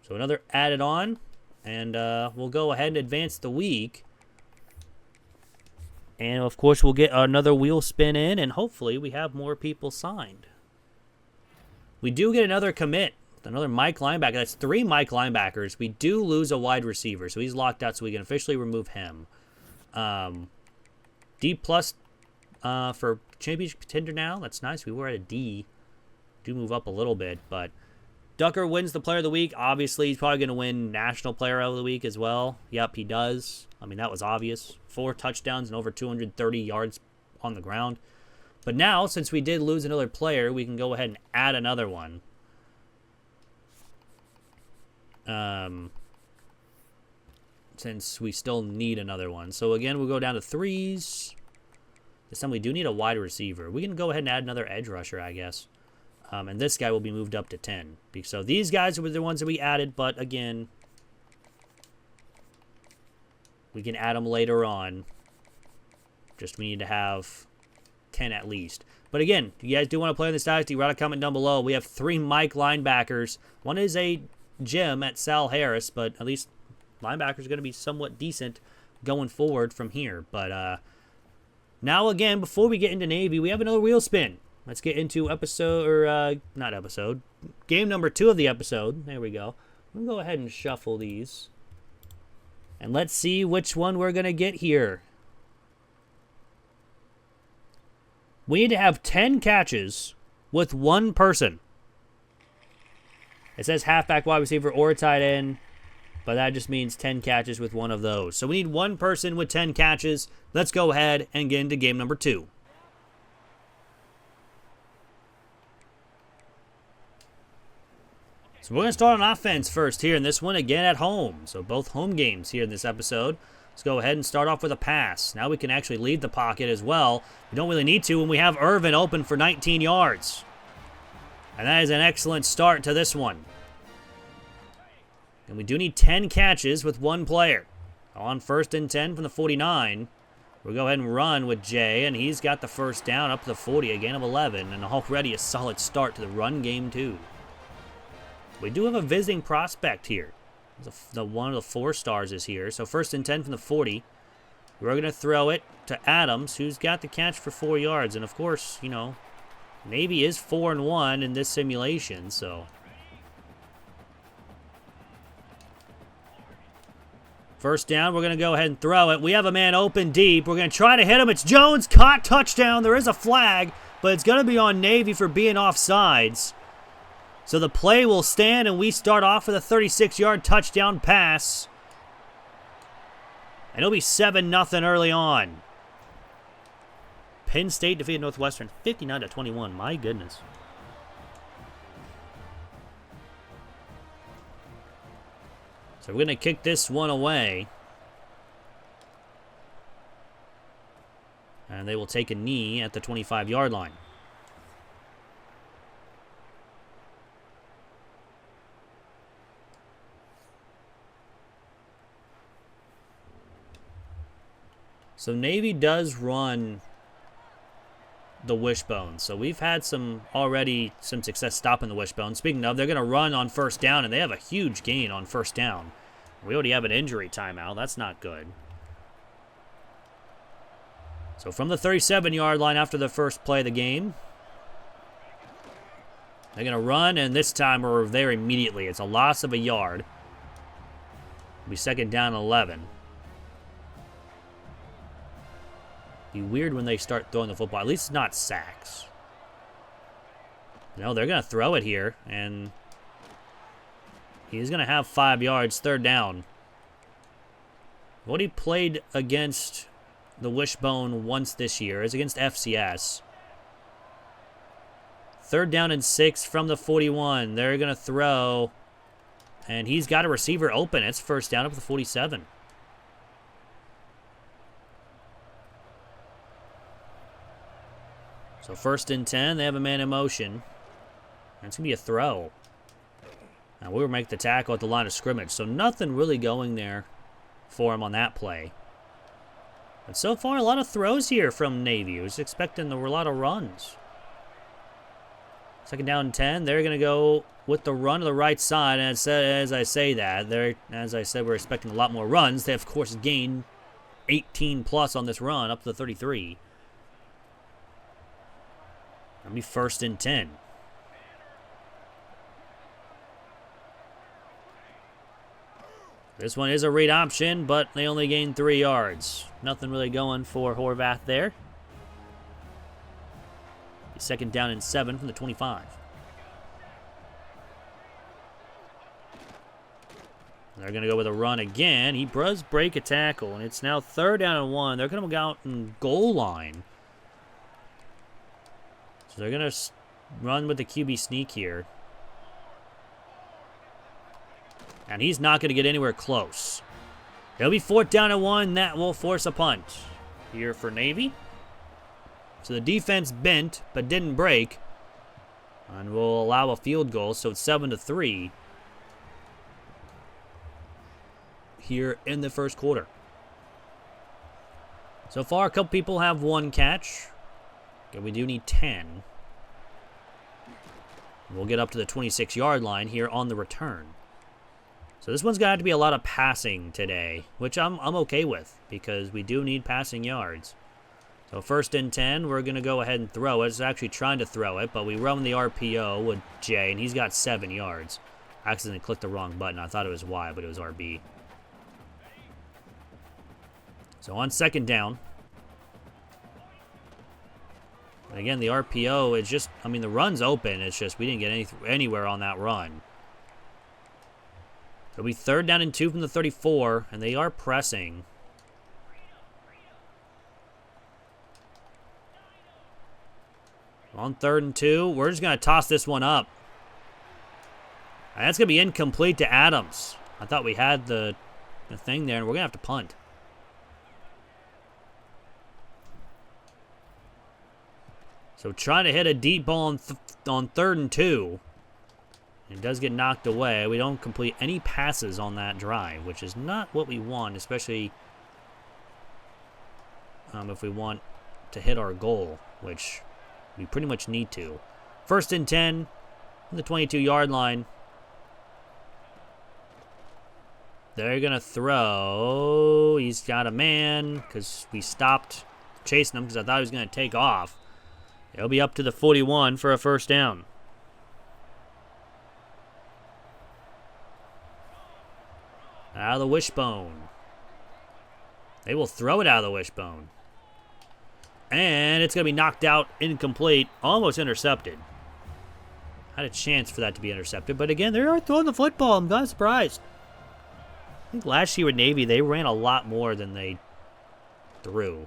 So, another added on, and we'll go ahead and advance the week. And, of course, we'll get another wheel spin in, and hopefully we have more people signed. We do get another commit. Another Mike linebacker. That's 3 Mike linebackers. We do lose a wide receiver, so he's locked out, so we can officially remove him. D+ for championship contender now. That's nice. We were at a D. Do move up a little bit, but Ducker wins the player of the week. Obviously, he's probably going to win national player of the week as well. Yep, he does. I mean, that was obvious. 4 touchdowns and over 230 yards on the ground. But now, since we did lose another player, we can go ahead and add another one. Since we still need another one. So again, we'll go down to 3s. This time we do need a wide receiver. We can go ahead and add another edge rusher, I guess. And this guy will be moved up to 10. So these guys were the ones that we added, but again, we can add them later on. Just we need to have 10 at least. But again, if you guys do want to play in this dynasty, write a comment down below. We have 3 Mike linebackers. One is a Jim at Sal Harris, but at least linebackers are going to be somewhat decent going forward from here. But now again, before we get into Navy, we have another wheel spin. Let's get into game number 2 of the episode. There we go. We'll go ahead and shuffle these. And let's see which one we're going to get here. We need to have 10 catches with 1 person. It says halfback, wide receiver, or tight end, but that just means 10 catches with 1 of those. So we need 1 person with 10 catches. Let's go ahead and get into game number 2. So we're going to start on offense first here in this one, again at home. So both home games here in this episode. Let's go ahead and start off with a pass. Now we can actually lead the pocket as well. We don't really need to when we have Irvin open for 19 yards. And that is an excellent start to this one. And we do need 10 catches with 1 player. On 1st and 10 from the 49. We'll go ahead and run with Jay, and he's got the first down up to the 40, a gain of 11, and already a solid start to the run game, too. We do have a visiting prospect here. One of the 4 stars is here. So 1st and 10 from the 40. We're going to throw it to Adams, who's got the catch for 4 yards. And, of course, you know, Navy is 4-1 in this simulation, so... First down, we're going to go ahead and throw it. We have a man open deep. We're going to try to hit him. It's Jones, caught, touchdown. There is a flag, but it's going to be on Navy for being offsides. So the play will stand, and we start off with a 36-yard touchdown pass. And it'll be 7-0 early on. Penn State defeated Northwestern 59-21. My goodness. So we're going to kick this one away. And they will take a knee at the 25-yard line. So Navy does run the wishbone. So we've had some success stopping the wishbone. Speaking of, they're going to run on first down, and they have a huge gain on first down. We already have an injury timeout. That's not good. So from the 37-yard line after the first play of the game, they're going to run, and this time we're there immediately. It's a loss of a yard. It'll be 2nd down and 11. Be weird when they start throwing the football. At least it's not sacks. No, they're going to throw it here, and he's going to have 5 yards, 3rd down. What he played against the wishbone once this year is against FCS. 3rd down and 6 from the 41. They're going to throw, and he's got a receiver open. It's 1st down up to the 47. So 1st and 10, they have a man in motion. And it's going to be a throw. And we'll make the tackle at the line of scrimmage. So nothing really going there for him on that play. But so far, a lot of throws here from Navy. I was expecting there were a lot of runs. 2nd down and 10, they're going to go with the run to the right side. And as I say that, as I said, we're expecting a lot more runs. They, of course, gained 18 plus on this run up to the 33. That'll be 1st and 10. This one is a read option, but they only gained 3 yards. Nothing really going for Horvath there. 2nd down and 7 from the 25. They're going to go with a run again. He does break a tackle, and it's now 3rd down and 1. They're going to go out and goal line. So they're going to run with the QB sneak here. And he's not going to get anywhere close. It'll be 4th down and 1. That will force a punt here for Navy. So the defense bent but didn't break. And will allow a field goal. So it's 7-3 here in the 1st quarter. So far, a couple people have 1 catch. Okay, we do need 10. We'll get up to the 26-yard line here on the return. So this one's got to be a lot of passing today, which I'm okay with because we do need passing yards. So 1st and 10, we're going to go ahead and throw it. It's actually trying to throw it, but we run the RPO with Jay, and he's got 7 yards. I accidentally clicked the wrong button. I thought it was Y, but it was RB. So on 2nd down. And again, the RPO is just, I mean, the run's open. It's just we didn't get anywhere on that run. It'll be 3rd down and 2 from the 34, and they are pressing. On 3rd and 2, we're just going to toss this one up. And that's going to be incomplete to Adams. I thought we had the thing there, and we're going to have to punt. So trying to hit a deep ball on 3rd and 2. It does get knocked away. We don't complete any passes on that drive, which is not what we want, especially if we want to hit our goal, which we pretty much need to. 1st and 10 from the 22-yard line. They're going to throw. He's got a man because we stopped chasing him because I thought he was going to take off. It'll be up to the 41 for a 1st down. Out of the wishbone. They will throw it out of the wishbone. And it's going to be knocked out, incomplete, almost intercepted. Had a chance for that to be intercepted, but again, they are throwing the football. I'm kind of surprised. I think last year with Navy, they ran a lot more than they threw.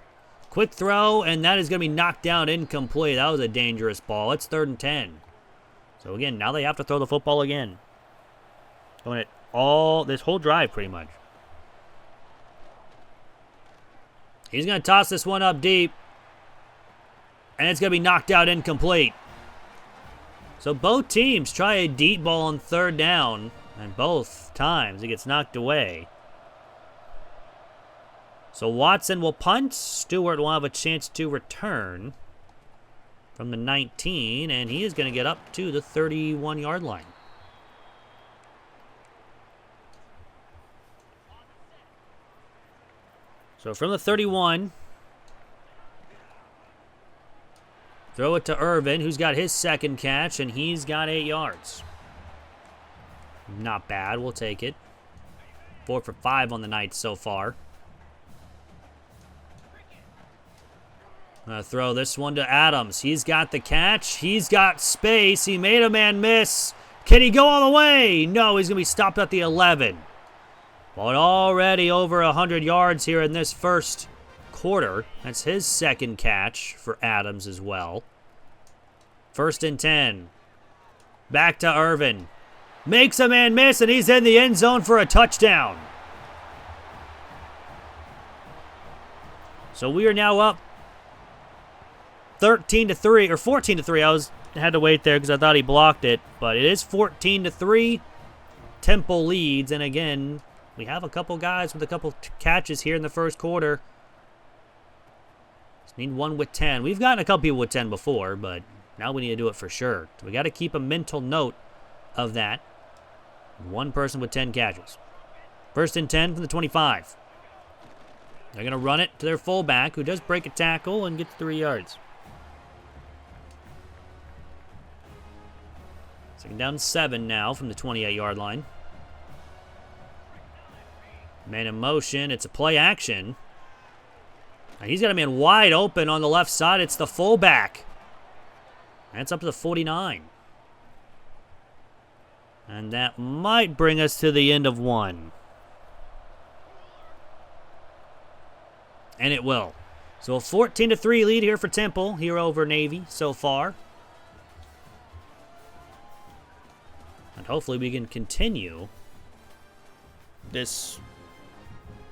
Quick throw, and that is going to be knocked down, incomplete. That was a dangerous ball. It's 3rd and 10. So again, now they have to throw the football again. Going it this whole drive, pretty much. He's going to toss this one up deep. And it's going to be knocked out, incomplete. So both teams try a deep ball on 3rd down. And both times it gets knocked away. So Watson will punt. Stewart will have a chance to return from the 19. And he is going to get up to the 31-yard line. So from the 31, throw it to Irvin, who's got his 2nd catch, and he's got 8 yards. Not bad. We'll take it. 4 for 5 on the night so far. I'm going to throw this one to Adams. He's got the catch. He's got space. He made a man miss. Can he go all the way? No, he's going to be stopped at the 11. But already over 100 yards here in this 1st quarter. That's his 2nd catch for Adams as well. 1st and 10. Back to Irvin. Makes a man miss, and he's in the end zone for a touchdown. So we are now up 13-3, or 14-3. I had to wait there because I thought he blocked it. But it is 14-3. Temple leads, and again, we have a couple guys with a couple catches here in the 1st quarter. Just need one with 10. We've gotten a couple people with 10 before, but now we need to do it for sure. So we got to keep a mental note of that. One person with 10 catches. 1st and 10 from the 25. They're going to run it to their fullback, who does break a tackle and gets 3 yards. 2nd down 7 now from the 28-yard line. Man in motion. It's a play action. Now he's got a man wide open on the left side. It's the fullback. That's up to the 49. And that might bring us to the end of one. And it will. So a 14-3 lead here for Temple, here over Navy so far. And hopefully we can continue this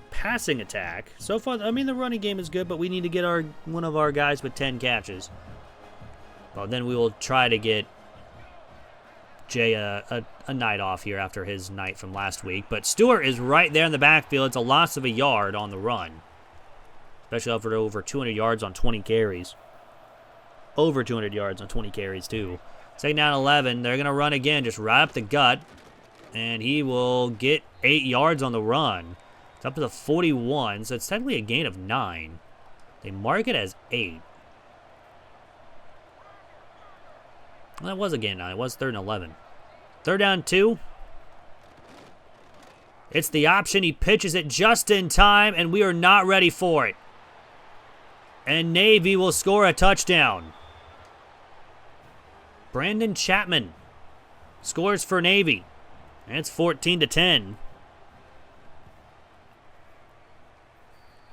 passing attack. So far, I mean, the running game is good, but we need to get one of our guys with 10 catches. Well, then we will try to get Jay a night off here after his night from last week. But Stewart is right there in the backfield. It's a loss of a yard on the run. Especially over 200 yards on 20 carries. Over 200 yards on 20 carries, too. 2nd down 11. They're going to run again, just right up the gut. And he will get 8 yards on the run. It's up to the 41, so it's technically a gain of 9. They mark it as 8. Well, that was a gain of 9. It was 3rd and 11. 3rd down 2. It's the option. He pitches it just in time, and we are not ready for it. And Navy will score a touchdown. Brandon Chapman scores for Navy. And it's 14-10.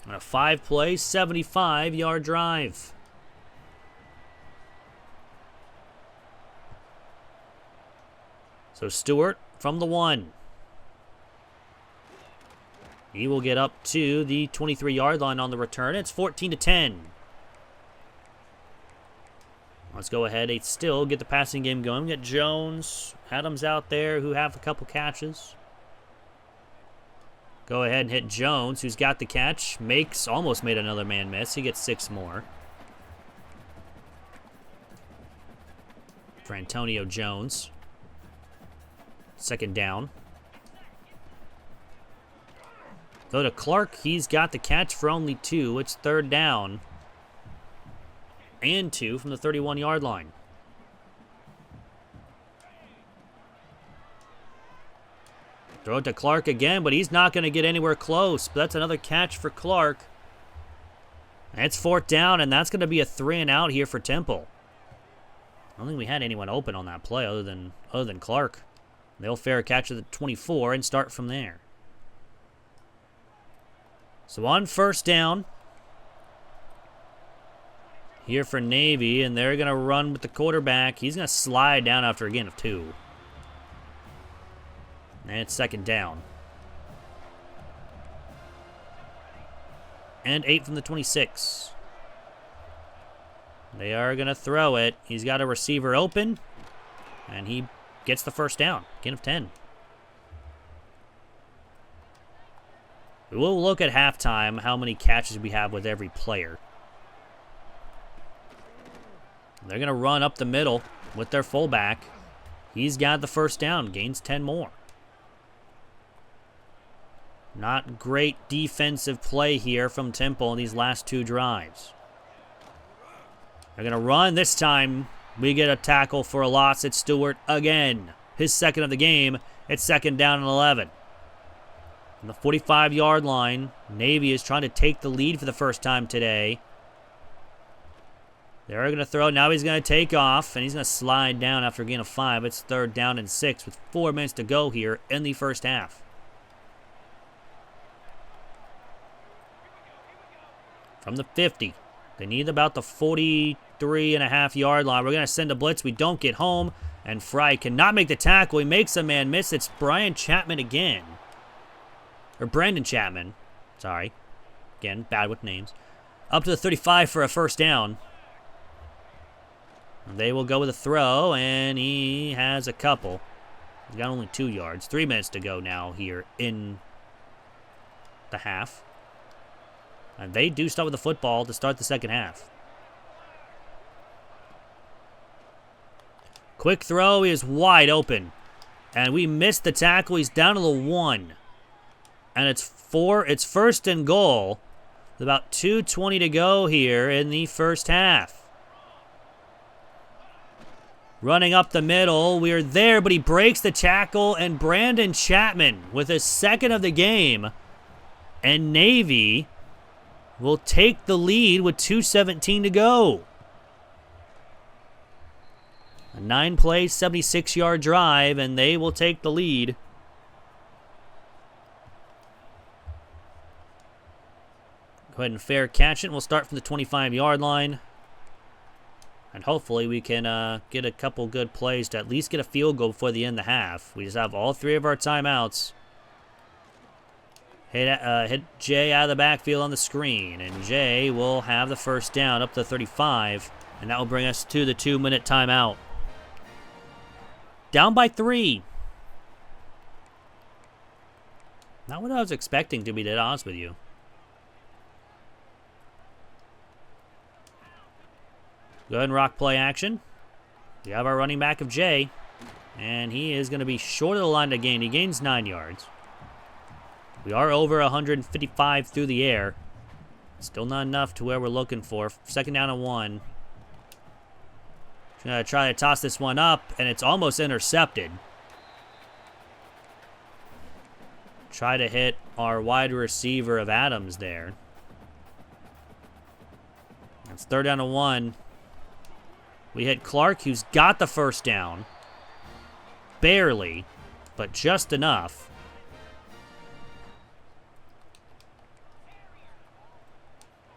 On a 5-play, 75-yard drive. So Stewart from the 1. He will get up to the 23-yard line on the return. It's 14-10. Let's go ahead and still get the passing game going. We got Jones, Adams out there who have a couple catches. Go ahead and hit Jones, who's got the catch. Almost made another man miss. He gets 6 more. For Antonio Jones. Second down. Go to Clark. He's got the catch for only 2. It's third down. And 2 from the 31-yard line. Throw it to Clark again, but he's not going to get anywhere close. But that's another catch for Clark. And it's fourth down, and that's going to be a 3-and-out here for Temple. I don't think we had anyone open on that play other than Clark. They'll fair catch at the 24 and start from there. So on first down, here for Navy, and they're going to run with the quarterback. He's going to slide down after a gain of 2. And it's second down. And 8 from the 26. They are going to throw it. He's got a receiver open, and he gets the first down. Gain of 10. We will look at halftime how many catches we have with every player. They're going to run up the middle with their fullback. He's got the first down. Gains 10 more. Not great defensive play here from Temple in these last 2 drives. They're going to run. This time, we get a tackle for a loss. It's Stewart again. His second of the game. It's second down and 11. On the 45-yard line, Navy is trying to take the lead for the first time today. They're going to throw. Now he's going to take off, and he's going to slide down after a gain of 5. It's third down and 6 with 4 minutes to go here in the first half. From the 50. They need about the 43.5-yard line. We're going to send a blitz. We don't get home. And Fry cannot make the tackle. He makes a man miss. It's Brian Chapman again. Or Brandon Chapman. Sorry. Again, bad with names. Up to the 35 for a first down. They will go with a throw, and he has a couple. He's got only 2 yards. 3 minutes to go now here in the half. And they do start with the football to start the second half. Quick throw. He is wide open. And we missed the tackle. He's down to the 1. And it's first and goal. With about 2:20 to go here in the first half. Running up the middle. We are there, but he breaks the tackle. And Brandon Chapman with his second of the game. And Navy will take the lead with 2:17 to go. A 9-play, 76-yard drive, and they will take the lead. Go ahead and fair catch it. We'll start from the 25-yard line. And hopefully we can get a couple good plays to at least get a field goal before the end of the half. We just have all 3 of our timeouts. Hit Jay out of the backfield on the screen. And Jay will have the first down up to the 35. And that will bring us to the 2-minute timeout. Down by 3. Not what I was expecting, to be dead honest with you. Go ahead and rock play action. We have our running back of Jay. And he is going to be short of the line to gain. He gains 9 yards. We are over 155 through the air. Still not enough to where we're looking for. Second down and 1. Going to try to toss this one up, and it's almost intercepted. Try to hit our wide receiver of Adams there. It's third down and 1. We hit Clark, who's got the first down. Barely, but just enough.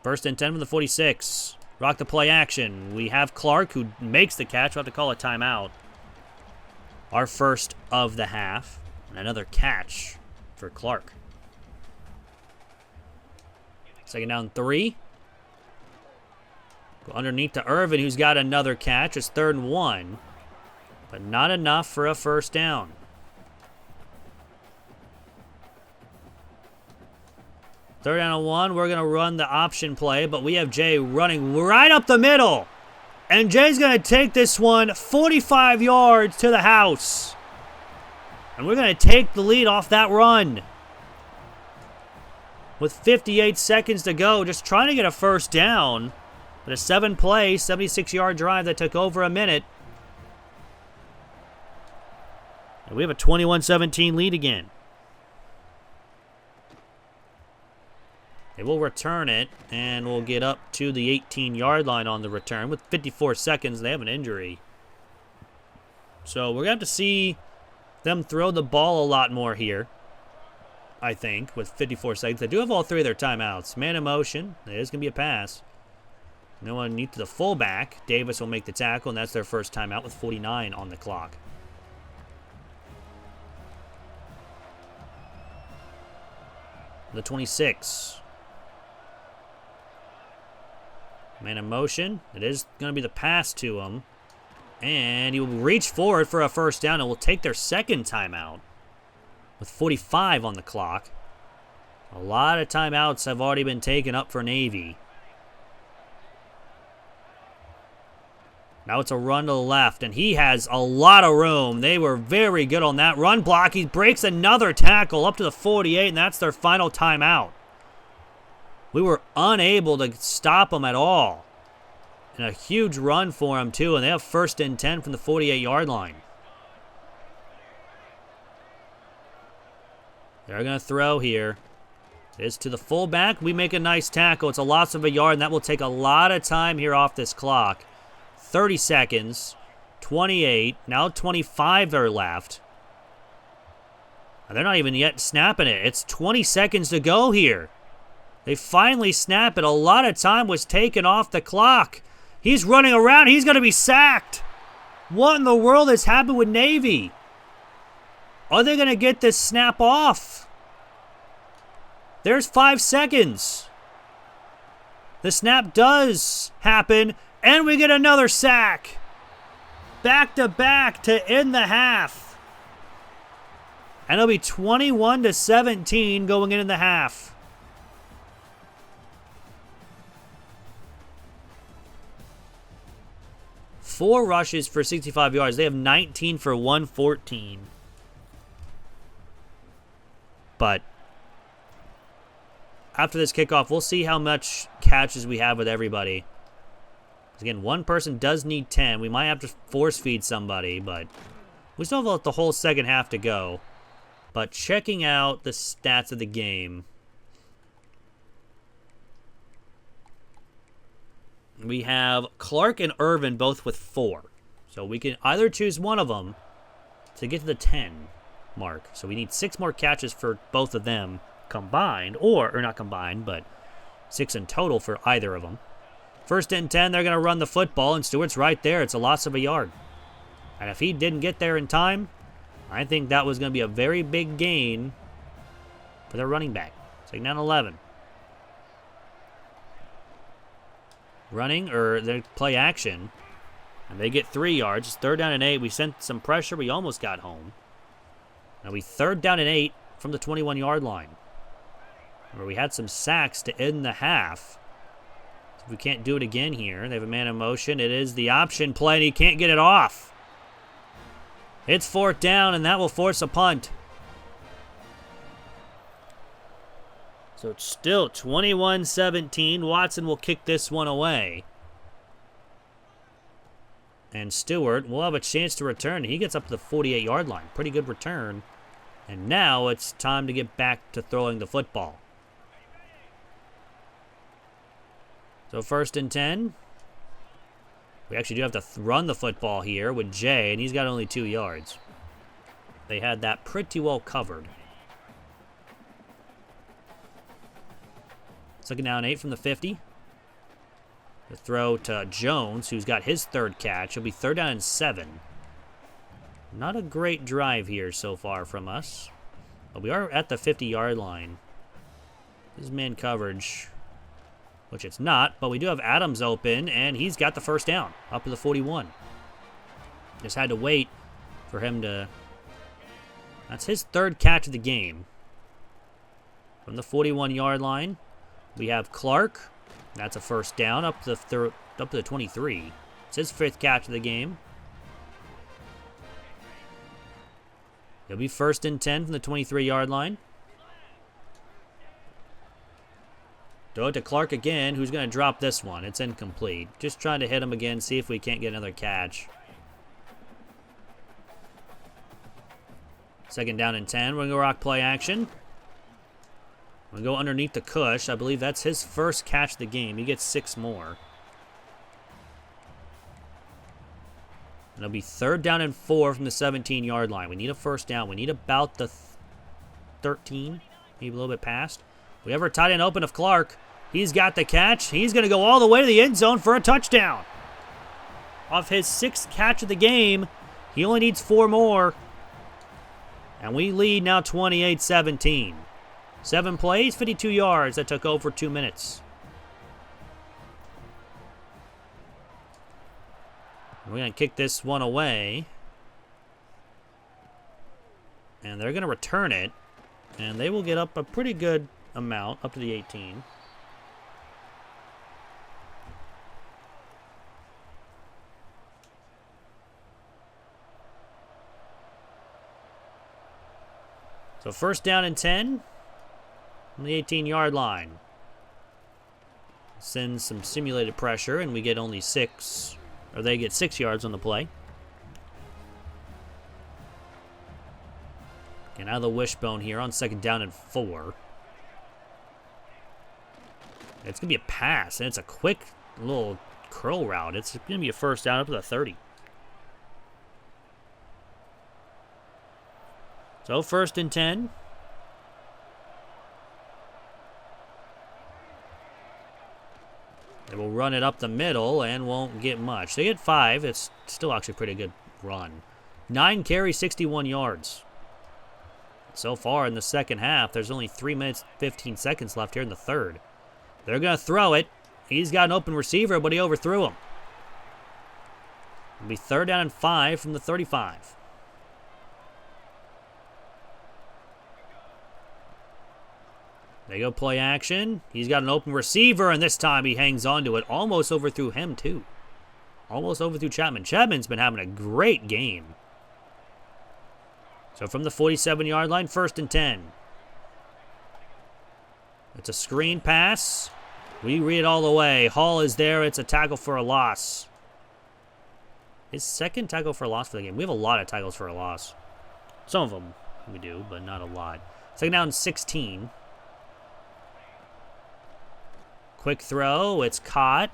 First and 10 from the 46. Rock the play action. We have Clark, who makes the catch. We'll have to call a timeout. Our first of the half. And another catch for Clark. Second down 3. Go underneath to Irvin, who's got another catch. It's third and 1. But not enough for a first down. Third down and 1. We're going to run the option play, but we have Jay running right up the middle. And Jay's going to take this one 45 yards to the house. And we're going to take the lead off that run. With 58 seconds to go, just trying to get a first down. But a 7-play, 76-yard drive that took over a minute. And we have a 21-17 lead again. They will return it, and we'll get up to the 18-yard line on the return. With 54 seconds, they have an injury. So we're going to have to see them throw the ball a lot more here, I think, with 54 seconds. They do have all 3 of their timeouts. Man in motion. It is going to be a pass. No one needs the fullback. Davis will make the tackle, and that's their first timeout with 49 on the clock. The 26. Man in motion. It is going to be the pass to him. And he will reach forward for a first down and will take their second timeout with 45 on the clock. A lot of timeouts have already been taken up for Navy. Now it's a run to the left, and he has a lot of room. They were very good on that run block. He breaks another tackle up to the 48, and that's their final timeout. We were unable to stop him at all. And a huge run for him, too, and they have first and 10 from the 48-yard line. They're going to throw here. It is to the fullback. We make a nice tackle. It's a loss of a yard, and that will take a lot of time here off this clock. 30 seconds, 28, now 25 are left. And they're not even yet snapping it. It's 20 seconds to go here. They finally snap it. A lot of time was taken off the clock. He's running around. He's going to be sacked. What in the world has happened with Navy? Are they going to get this snap off? There's 5 seconds. The snap does happen, and we get another sack. Back-to-back to end the half. And it'll be 21-17 going into the half. Four rushes for 65 yards. They have 19 for 114. But after this kickoff, we'll see how much catches we have with everybody. Again, one person does need 10. We might have to force feed somebody, but we still have the whole second half to go. But checking out the stats of the game, we have Clark and Irvin both with 4. So we can either choose one of them to get to the 10 mark. So we need 6 more catches for both of them combined, or not combined, but 6 in total for either of them. First and 10, they're going to run the football, and Stewart's right there. It's a loss of a yard. And if he didn't get there in time, I think that was going to be a very big gain for their running back. Second down 11. Running, or they play action, and they get 3 yards. It's third down and 8. We sent some pressure. We almost got home. Now we third down and 8 from the 21-yard line, where we had some sacks to end the half. So we can't do it again here. They have a man in motion. It is the option play, and he can't get it off. It's fourth down, and that will force a punt. So it's still 21-17. Watson will kick this one away. And Stewart will have a chance to return. He gets up to the 48-yard line. Pretty good return. And now it's time to get back to throwing the football. So first and 10. We actually do have to run the football here with Jay, and he's got only 2 yards. They had that pretty well covered. Second down 8 from the 50. The throw to Jones, who's got his third catch. It'll be third down and 7. Not a great drive here so far from us. But we are at the 50-yard line. This is man coverage, which it's not, but we do have Adams open, and he's got the first down up to the 41. Just had to wait for him to... That's his third catch of the game. From the 41-yard line, we have Clark. That's a first down up to the 23. It's his 5th catch of the game. He'll be 1st and 10 from the 23-yard line. Throw it to Clark again, who's going to drop this one. It's incomplete. Just trying to hit him again, see if we can't get another catch. 2nd down and 10. We're going to go rock play action. We're going to go underneath the Cush. I believe that's his 1st catch of the game. He gets 6 more. And it'll be 3rd down and 4 from the 17-yard line. We need a 1st down. We need about the 13, maybe a little bit past. We have our tight end open of Clark. He's got the catch. He's going to go all the way to the end zone for a touchdown. Off his 6th catch of the game, he only needs 4 more. And we lead now 28-17. 7 plays, 52 yards. That took over 2 minutes. We're going to kick this one away. And they're going to return it. And they will get up a pretty good amount, up to the 18. So 1st down and 10 on the 18-yard line. Sends some simulated pressure, and we get only 6, or they get 6 yards on the play. Getting out of the wishbone here on 2nd down and 4. It's going to be a pass, and it's a quick little curl route. It's going to be a 1st down up to the 30. So 1st and 10. They will run it up the middle and won't get much. They get 5. It's still actually a pretty good run. 9 carries, 61 yards. So far in the 2nd half, there's only 3 minutes, 15 seconds left here in the 3rd. They're going to throw it. He's got an open receiver, but he overthrew him. It'll be 3rd down and 5 from the 35. They go play action. He's got an open receiver, and this time he hangs on to it. Almost overthrew him, too. Almost overthrew Chapman. Chapman's been having a great game. So from the 47-yard line, 1st and 10. It's a screen pass. We read it all the way. Hall is there. It's a tackle for a loss. His 2nd tackle for a loss for the game. We have a lot of tackles for a loss. Some of them we do, but not a lot. 2nd down, 16. Quick throw. It's caught.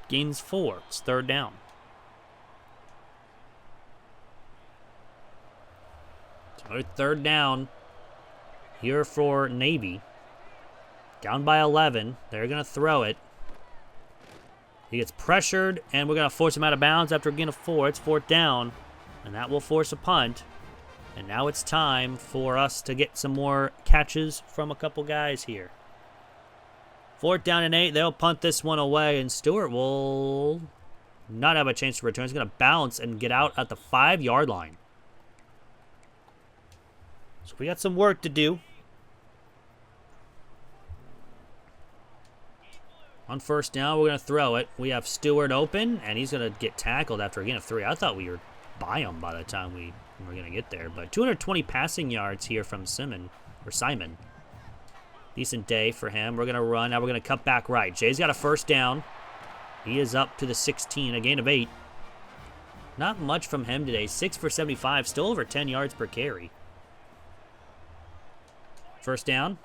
Gains 4. It's 3rd down. So 3rd down here for Navy. Down by 11. They're going to throw it. He gets pressured, and we're going to force him out of bounds after a gain of 4. It's 4th down, and that will force a punt. And now it's time for us to get some more catches from a couple guys here. 4th down and 8. They'll punt this one away, and Stewart will not have a chance to return. He's going to bounce and get out at the 5-yard line. So we got some work to do. On 1st down, we're going to throw it. We have Stewart open, and he's going to get tackled after a gain of 3. I thought we were by him by the time we were going to get there. But 220 passing yards here from Simon. Decent day for him. We're going to run. Now we're going to cut back right. Jay's got a 1st down. He is up to the 16, a gain of 8. Not much from him today. 6 for 75, still over 10 yards per carry. 1st down.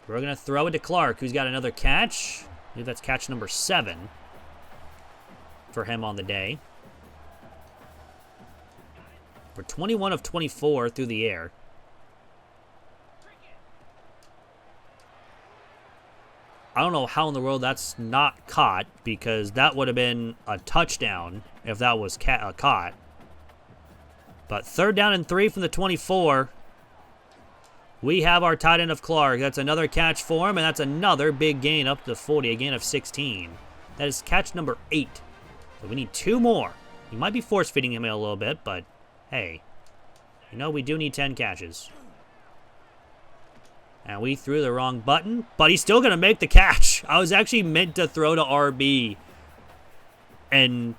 We're going to throw it to Clark, who's got another catch. I believe that's catch number 7 for him on the day. We're 21 of 24 through the air. I don't know how in the world that's not caught, because that would have been a touchdown if that was caught. But 3rd down and 3 from the 24. We have our tight end of Clark. That's another catch for him, and that's another big gain up to the 40, a gain of 16. That is catch number 8. So we need 2 more. We might be force-feeding him a little bit, but hey, you know, we do need 10 catches. And we threw the wrong button, but he's still going to make the catch. I was actually meant to throw to RB, and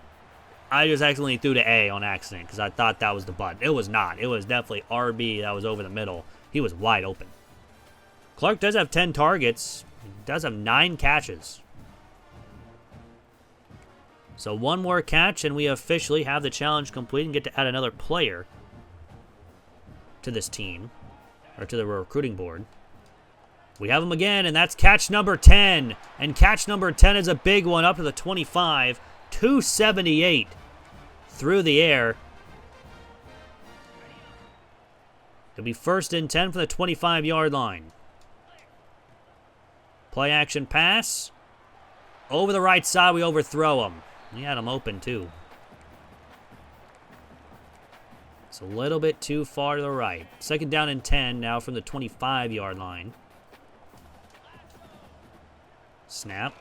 I just accidentally threw to A on accident because I thought that was the button. It was not. It was definitely RB that was over the middle. He was wide open. Clark does have 10 targets. He does have 9 catches. So one more catch, and we officially have the challenge complete and get to add another player to this team, or to the recruiting board. We have him again, and that's catch number 10. And catch number 10 is a big one, up to the 25. 278 through the air. It'll be 1st and 10 for the 25-yard line. Play action pass. Over the right side, we overthrow him. We had him open, too. It's a little bit too far to the right. 2nd down and 10 now from the 25-yard line. Snap.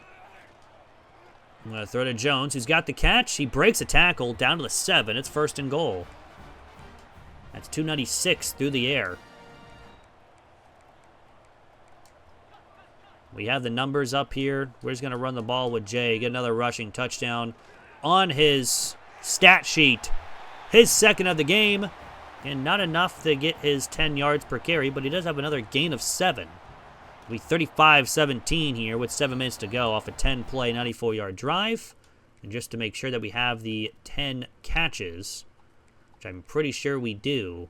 I'm going to throw to Jones, who's got the catch. He breaks a tackle down to the 7. It's 1st and goal. That's 296 through the air. We have the numbers up here. We're just going to run the ball with Jay. Get another rushing touchdown on his stat sheet. His 2nd of the game. And not enough to get his 10 yards per carry, but he does have another gain of 7. It'll be 35-17 here with 7 minutes to go off a 10-play, 94-yard drive. And just to make sure that we have the 10 catches, which I'm pretty sure we do.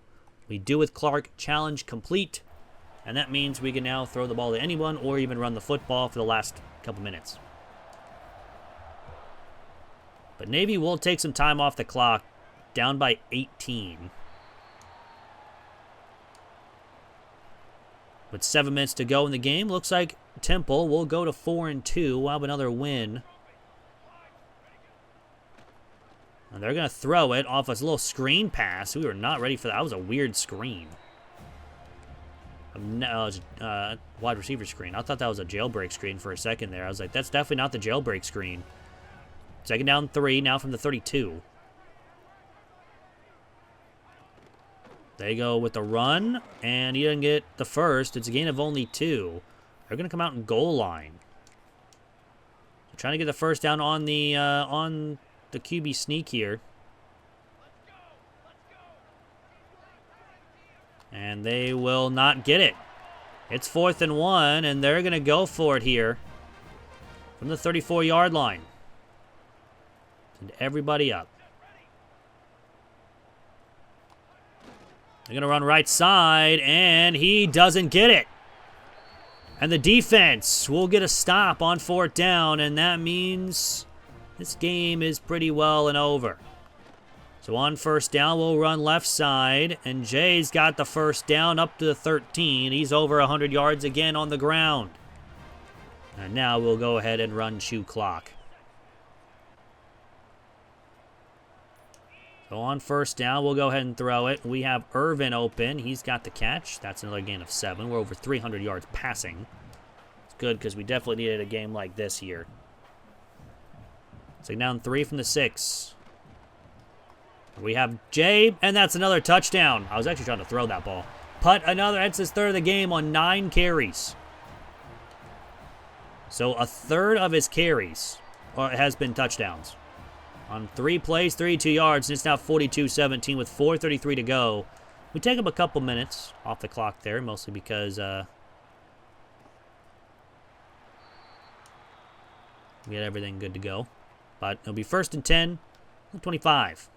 We do with Clark. Challenge complete. And that means we can now throw the ball to anyone or even run the football for the last couple minutes. But Navy will take some time off the clock. Down by 18. With 7 minutes to go in the game, looks like Temple will go to 4-2. We'll have another win. And they're going to throw it off a little screen pass. We were not ready for that. That was a weird screen. No, it was wide receiver screen. I thought that was a jailbreak screen for a second there. I was like, that's definitely not the jailbreak screen. 2nd down 3, now from the 32. They go with the run, and he doesn't get the first. It's a gain of only 2. They're going to come out in goal line. They're trying to get the first down on the QB sneak here. And they will not get it. It's 4th and 1, and they're going to go for it here from the 34-yard line. Send everybody up. They're going to run right side, and he doesn't get it. And the defense will get a stop on 4th down, and that means this game is pretty well and over. So on 1st down, we'll run left side, and Jay's got the 1st down up to the 13. He's over 100 yards again on the ground. And now we'll go ahead and run shoe clock. So on 1st down, we'll go ahead and throw it. We have Irvin open. He's got the catch. That's another gain of 7. We're over 300 yards passing. It's good because we definitely needed a game like this here. So down 3 from the 6. We have Jay, and that's another touchdown. I was actually trying to throw that ball. Putt another. That's his 3rd of the game on 9 carries. So a 1/3 of his carries has been touchdowns. On 3 plays, 32 yards, and it's now 42-17 with 4:33 to go. We take him a couple minutes off the clock there, mostly because we had everything good to go. But it'll be 1st and 10, 25.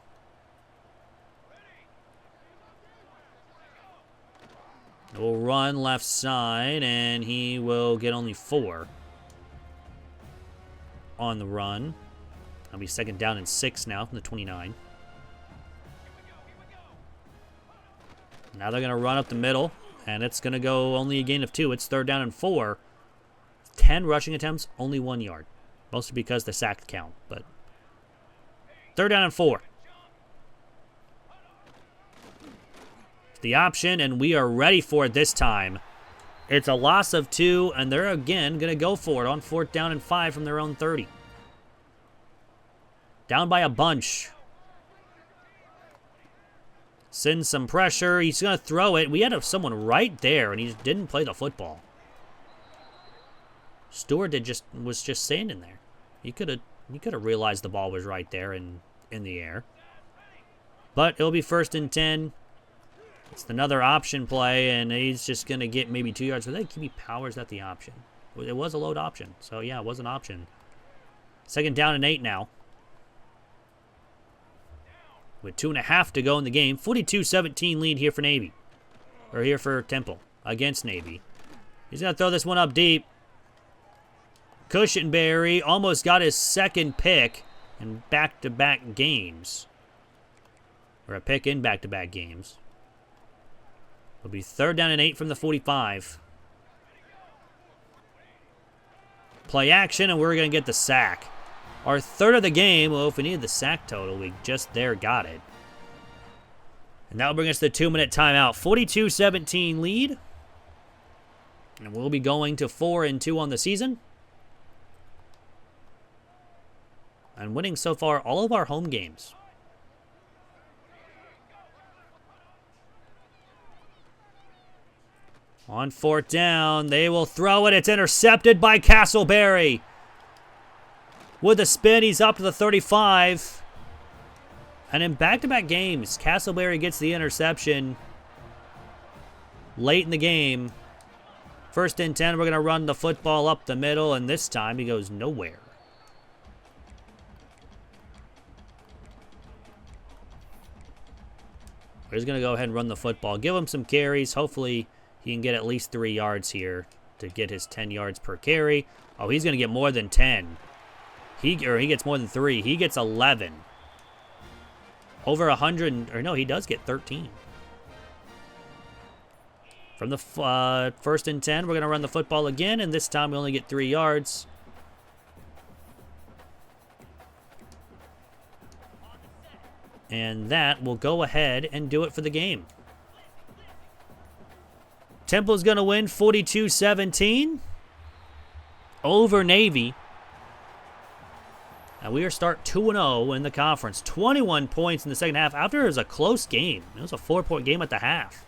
We'll run left side, and he will get only 4 on the run. That'll be 2nd down and 6 now from the 29. Now they're going to run up the middle, and it's going to go only a gain of 2. It's 3rd down and 4. 10 rushing attempts, only 1 yard. Mostly because the sack count, but 3rd down and 4. The option, and we are ready for it this time. It's a loss of 2, and they're again going to go for it on 4th down and 5 from their own 30. Down by a bunch. Send some pressure. He's going to throw it. We had someone right there, and he just didn't play the football. Stewart was just standing there. He could have realized the ball was right there in the air. But it'll be 1st and 10. It's another option play, and he's just going to get maybe 2 yards. So they keep Powers at the option. It was a load option. So, yeah, it was an option. 2nd down and 8 now. With 2.5 to go in the game. 42-17 lead here for Navy. Or here for Temple against Navy. He's going to throw this one up deep. Cushenberry almost got his 2nd pick in back-to-back games. Or a pick in back-to-back games. It'll be 3rd down and 8 from the 45. Play action, and we're going to get the sack. Our 3rd of the game. Well, if we needed the sack total, we just got it. And that will bring us to the 2-minute timeout. 42-17 lead. And we'll be going to 4-2 on the season. And winning so far all of our home games. On 4th down, they will throw it. It's intercepted by Castleberry. With a spin, he's up to the 35. And in back-to-back games, Castleberry gets the interception late in the game. 1st and 10, we're going to run the football up the middle, and this time he goes nowhere. We're just going to go ahead and run the football. Give him some carries. Hopefully he can get at least 3 yards here to get his 10 yards per carry. Oh, he's going to get more than 10. He gets more than 3. He gets 11. Over 100, or no, he does get 13. From the 1st and 10, we're going to run the football again, and this time we only get 3 yards. And that will go ahead and do it for the game. Temple's going to win 42-17 over Navy. And we are start 2-0 in the conference. 21 points in the second half after it was a close game. It was a 4-point game at the half.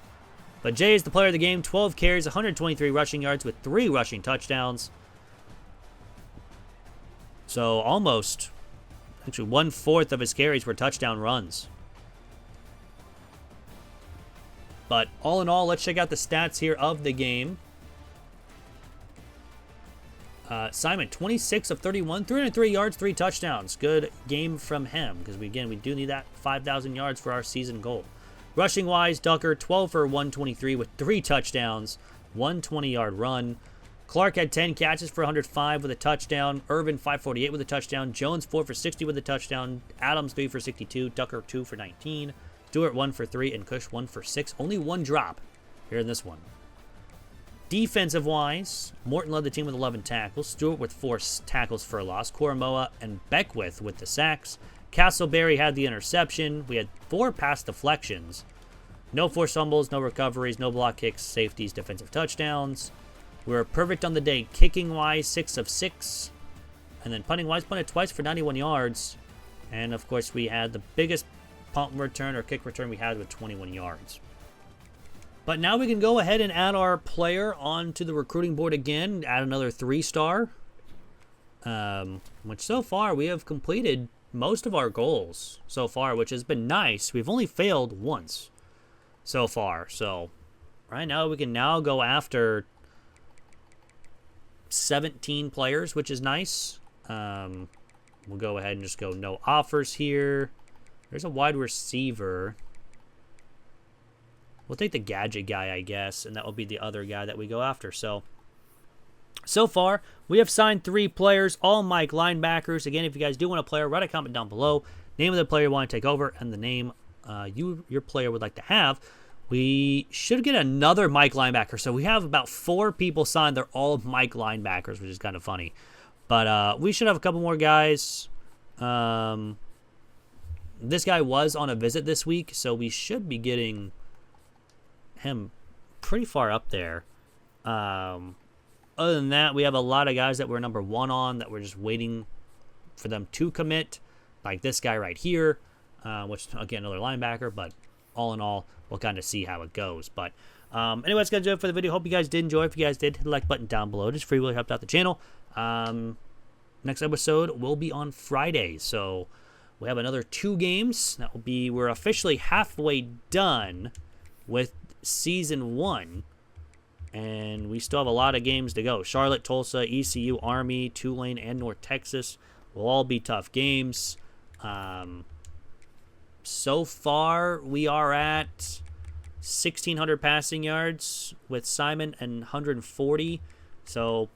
But Jay is the player of the game. 12 carries, 123 rushing yards with 3 rushing touchdowns. So almost, actually 1/4 of his carries were touchdown runs. But all in all, let's check out the stats here of the game. Simon, 26 of 31, 303 yards, 3 touchdowns. Good game from him because, we do need that 5,000 yards for our season goal. Rushing-wise, Ducker, 12 for 123 with 3 touchdowns, 1 20-yard run. Clark had 10 catches for 105 with a touchdown. Irvin, 548 with a touchdown. Jones, 4 for 60 with a touchdown. Adams, 3 for 62. Ducker, 2 for 19. Stewart, 1 for 3. And Cush, 1 for 6. Only 1 drop here in this one. Defensive-wise, Morton led the team with 11 tackles. Stewart with 4 tackles for a loss. Koromoa and Beckwith with the sacks. Castleberry had the interception. We had 4 pass deflections. No forced fumbles, no recoveries, no block kicks, safeties, defensive touchdowns. We were perfect on the day. Kicking-wise, 6 of 6. And then punting-wise, punted twice for 91 yards. And, of course, we had the biggest punt return or kick return we had with 21 yards. But now we can go ahead and add our player onto the recruiting board again. Add another 3-star. Which so far we have completed most of our goals so far, which has been nice. We've only failed once so far. So right now we can now go after 17 players, which is nice. We'll go ahead and just go no offers here. There's a wide receiver. We'll take the gadget guy, I guess, and that will be the other guy that we go after. So far, we have signed 3 players, all Mike linebackers. Again, if you guys do want a player, write a comment down below. Name of the player you want to take over and the name your player would like to have. We should get another Mike linebacker. So we have about 4 people signed. They're all Mike linebackers, which is kind of funny. But we should have a couple more guys. This guy was on a visit this week, so we should be getting him pretty far up there. Other than that, we have a lot of guys that we're number 1 on that we're just waiting for them to commit, like this guy right here, which, again, another linebacker, but all in all, we'll kind of see how it goes. But anyways, gonna do it for the video. Hope you guys did enjoy. If you guys did, hit the like button down below. It just really helped out the channel. Next episode will be on Friday, so we have another 2 games. That will be, we're officially halfway done with season 1, and we still have a lot of games to go. Charlotte, Tulsa, ECU, Army, Tulane, and North Texas will all be tough games. So far, we are at 1,600 passing yards with Simon and 140. So,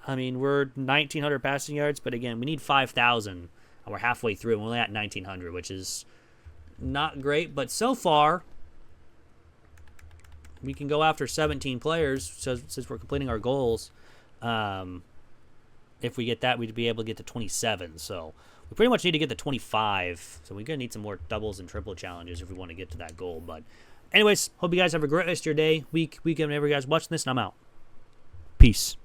I mean, we're 1,900 passing yards, but again, we need 5,000. And we're halfway through, and we're only at 1,900, which is not great. But so far, we can go after 17 players since we're completing our goals. If we get that, we'd be able to get to 27. So we pretty much need to get to 25. So we're going to need some more doubles and triple challenges if we want to get to that goal. But anyways, hope you guys have a great rest of your day, week, weekend, whenever you guys watching this, and I'm out. Peace.